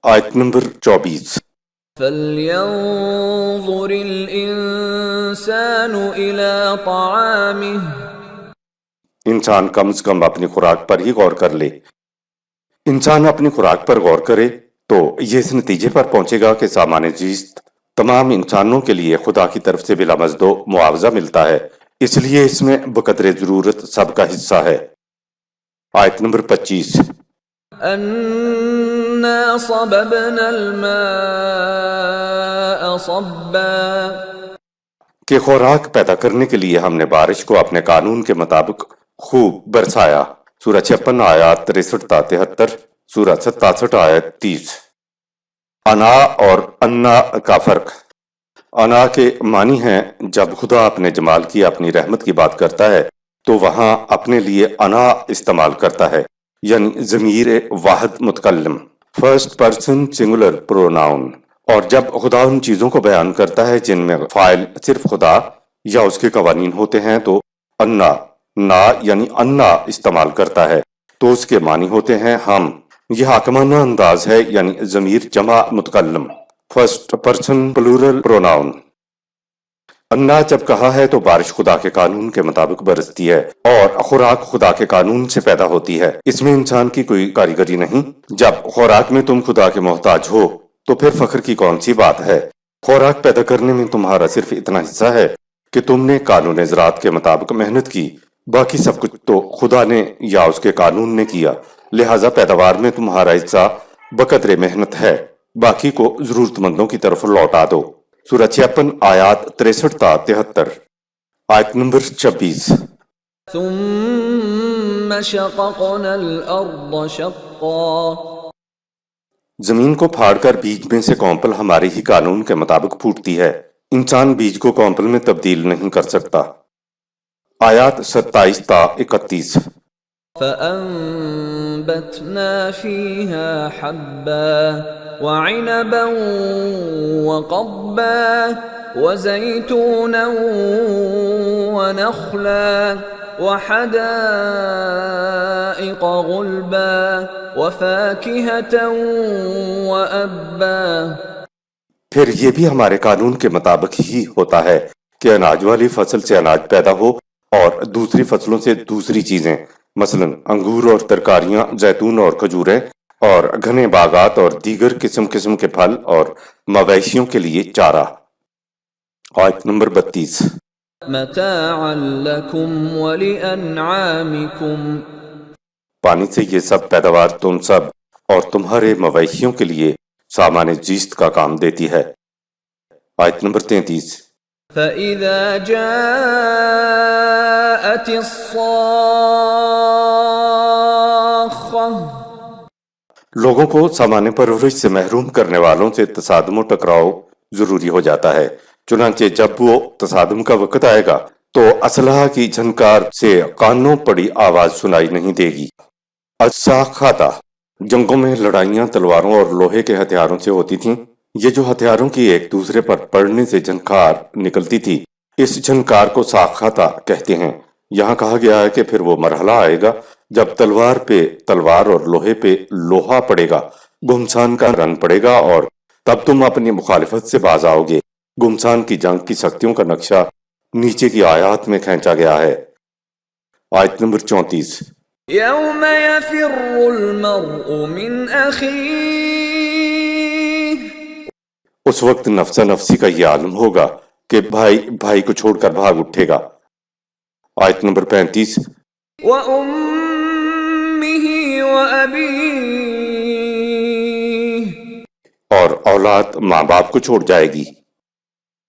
آیت نمبر 24۔ فَلْيَنظُرِ الْإِنسَانُ إِلَىٰ طَعَامِهِ، انسان کم از کم اپنی خوراک پر ہی غور کر لے۔ انسان اپنی خوراک پر غور کرے تو یہ اس نتیجے پر پہنچے گا کہ سامان زیست تمام انسانوں کے لیے خدا کی طرف سے بلا مزد و معاوضہ ملتا ہے، اس لیے اس میں بقدر ضرورت سب کا حصہ ہے۔ آیت نمبر 25۔ أَنَّا صَبَبْنَا الْمَاءَ صَبًّا، کہ خوراک پیدا کرنے کے لیے ہم نے بارش کو اپنے قانون کے مطابق خوب برسایا، سورہ 56 آیات 63 تا 73، سورہ 67 آیت 30۔ انا اور انا کا فرق۔ انا کے معنی ہیں جب خدا اپنے جمال کی اپنی رحمت کی بات کرتا ہے تو وہاں اپنے لیے انا استعمال کرتا ہے، یعنی ضمیر واحد متکلم۔ فرسٹ پرسن سنگولر پروناؤن، اور جب خدا ان چیزوں کو بیان کرتا ہے جن میں فاعل صرف خدا یا اس کے قوانین ہوتے ہیں تو انا، نا یعنی انا استعمال کرتا ہے، تو اس کے معنی ہوتے ہیں ہم۔ یہ حاکمانہ انداز ہے، یعنی ضمیر جمع متکلم، فرسٹ پرسن پلورل پروناؤن۔ انا جب کہا ہے تو بارش خدا کے قانون کے مطابق برستی ہے اور خوراک خدا کے قانون سے پیدا ہوتی ہے، اس میں انسان کی کوئی کاریگری نہیں۔ جب خوراک میں تم خدا کے محتاج ہو تو پھر فخر کی کون سی بات ہے؟ خوراک پیدا کرنے میں تمہارا صرف اتنا حصہ ہے کہ تم نے قانون زراعت کے مطابق محنت کی، باقی سب کچھ تو خدا نے یا اس کے قانون نے کیا، لہٰذا پیداوار میں تمہارا حصہ بقدر محنت ہے، باقی کو ضرورت مندوں کی طرف لوٹا دو۔ سورہ 56 آیات 63 تا 73۔ آیت نمبر 26۔ ثم شققنا الأرض شقا، زمین کو پھاڑ کر بیج میں سے کونپل ہمارے ہی قانون کے مطابق پھوٹتی ہے، انسان بیج کو کونپل میں تبدیل نہیں کر سکتا۔ آیات 27 تا 31۔ فأنبتنا فيها حبا وعنبا وقضبا وزيتونا ونخلا وحدائق غلبا وفاكهة وأبا۔ پھر یہ بھی ہمارے قانون کے مطابق ہی ہوتا ہے کہ اناج والی فصل سے اناج پیدا ہو اور دوسری فصلوں سے دوسری چیزیں، مثلا انگور اور ترکاریاں، زیتون اور کھجوریں، اور گھنے باغات اور دیگر قسم قسم کے پھل اور مویشیوں کے لیے چارہ۔ آیت نمبر 32۔ متاعا لکم ولانعامکم، پانی سے یہ سب پیداوار تم سب اور تمہارے مویشیوں کے لیے سامان زیست کا کام دیتی ہے۔ آیت نمبر 33۔ فَإِذَا جَاءَتِ الصَّاخَّةُ، لوگوں کو سامان پرورش سے محروم کرنے والوں سے تصادم و ٹکراؤ ضروری ہو جاتا ہے، چنانچہ جب وہ تصادم کا وقت آئے گا تو اسلحہ کی جھنکار سے کانوں پڑی آواز سنائی نہیں دے گی۔ الصاخہ، جنگوں میں لڑائیاں تلواروں اور لوہے کے ہتھیاروں سے ہوتی تھیں، یہ جو ہتھیاروں کی ایک دوسرے پر پڑنے سے جھنکار نکلتی تھی، اس جھنکار کو ساخہ کہتے ہیں۔ یہاں کہا گیا ہے کہ پھر وہ مرحلہ آئے گا جب تلوار پہ تلوار اور لوہے پہ لوہا پڑے گا، گھمسان کا رنگ پڑے گا، اور تب تم اپنی مخالفت سے باز آؤ گے۔ گھمسان کی جنگ کی سختیوں کا نقشہ نیچے کی آیات میں کھینچا گیا ہے۔ آیت نمبر 34۔ یوم یفر المرء من اخیہ، اس وقت نفسا نفسی کا یہ عالم ہوگا کہ بھائی بھائی کو چھوڑ کر بھاگ اٹھے گا۔ آیت نمبر 35۔ وَأُمِّهِ وَأَبِيهِ، اور اولاد ماں باپ کو چھوڑ جائے گی۔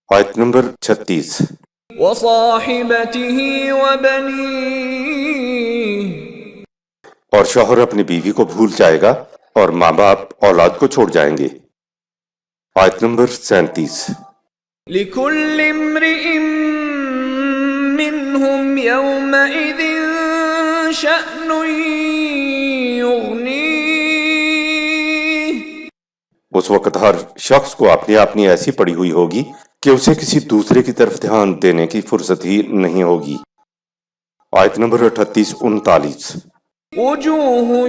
آیت نمبر 36۔ وَصَاحِبَتِهِ وَبَنِيهِ، اور شوہر اپنی بیوی کو بھول جائے گا اور ماں باپ اولاد کو چھوڑ جائیں گے۔ آیت نمبر 37۔ لِكُلِّ امْرِئٍ مِّنْهُمْ يَوْمَئِذٍ شَأْنٌ يُغْنِيهِ، اس وقت ہر شخص کو اپنی اپنی ایسی پڑی ہوئی ہوگی کہ اسے کسی دوسرے کی طرف دھیان دینے کی فرصت ہی نہیں ہوگی۔ آیت نمبر 38-39۔ وجوه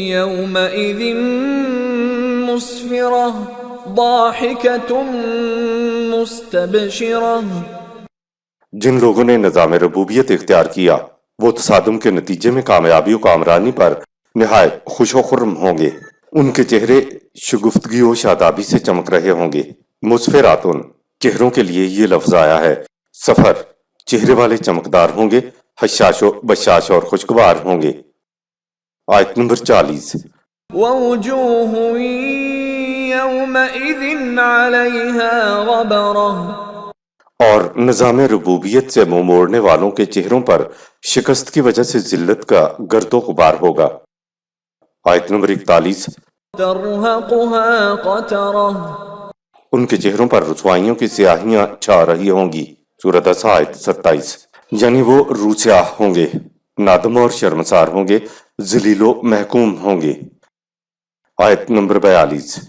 يومئذ مسفرة ضاحكة مستبشرة، جن لوگوں نے نظام ربوبیت اختیار کیا وہ تصادم کے نتیجے میں کامیابی و کامرانی پر نہایت خوش و خرم ہوں گے، ان کے چہرے شگفتگی و شادابی سے چمک رہے ہوں گے۔ مسفراتن، چہروں کے لیے یہ لفظ آیا ہے۔ سفر، چہرے والے چمکدار ہوں گے، حشاش و بشاش اور خوشگوار ہوں گے۔ آیت نمبر 40۔ ووجوه يومئذ عليها غبرة، اور نظام ربوبیت سے منہ موڑنے والوں کے چہروں پر شکست کی وجہ سے ذلت کا گرد و غبار ہوگا۔ آیت نمبر 41۔ ترهقها قترة، ان کے چہروں پر رسوائیوں کی سیاہیاں چھا رہی ہوں گی۔ سورۃ 10 آیت 27۔ یعنی وہ روسیاہ ہوں گے، نادم اور شرمسار ہوں گے، ذلیل و محکوم ہوں گے۔ آیت نمبر 42۔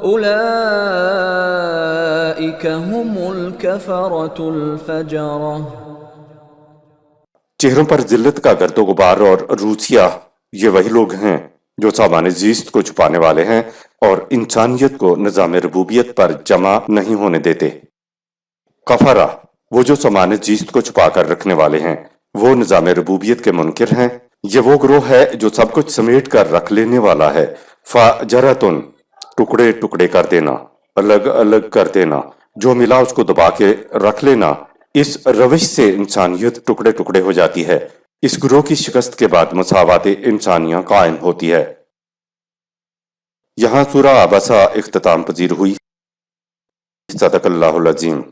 أولئك هم الكفرة الفجرة چہروں پر ذلت کا گرد و غبار اور روسیا یہ وہی لوگ ہیں جو سامان زیست کو چھپانے والے ہیں اور انسانیت کو نظام ربوبیت پر جمع نہیں ہونے دیتے۔ کفرہ وہ جو سامان زیست کو چھپا کر رکھنے والے ہیں، وہ نظام ربوبیت کے منکر ہیں۔ یہ وہ گروہ ہے جو سب کچھ سمیٹ کر رکھ لینے والا ہے۔ فجرتن ٹکڑے ٹکڑے کر دینا، الگ الگ کر دینا، جو ملا اس کو دبا کے رکھ لینا۔ اس روش سے انسانیت ٹکڑے ٹکڑے ہو جاتی ہے۔ اس گروہ کی شکست کے بعد مساوات انسانیہ قائم ہوتی ہے۔ یہاں سورہ عبسہ اختتام پذیر ہوئی۔ صدق اللہ العظیم۔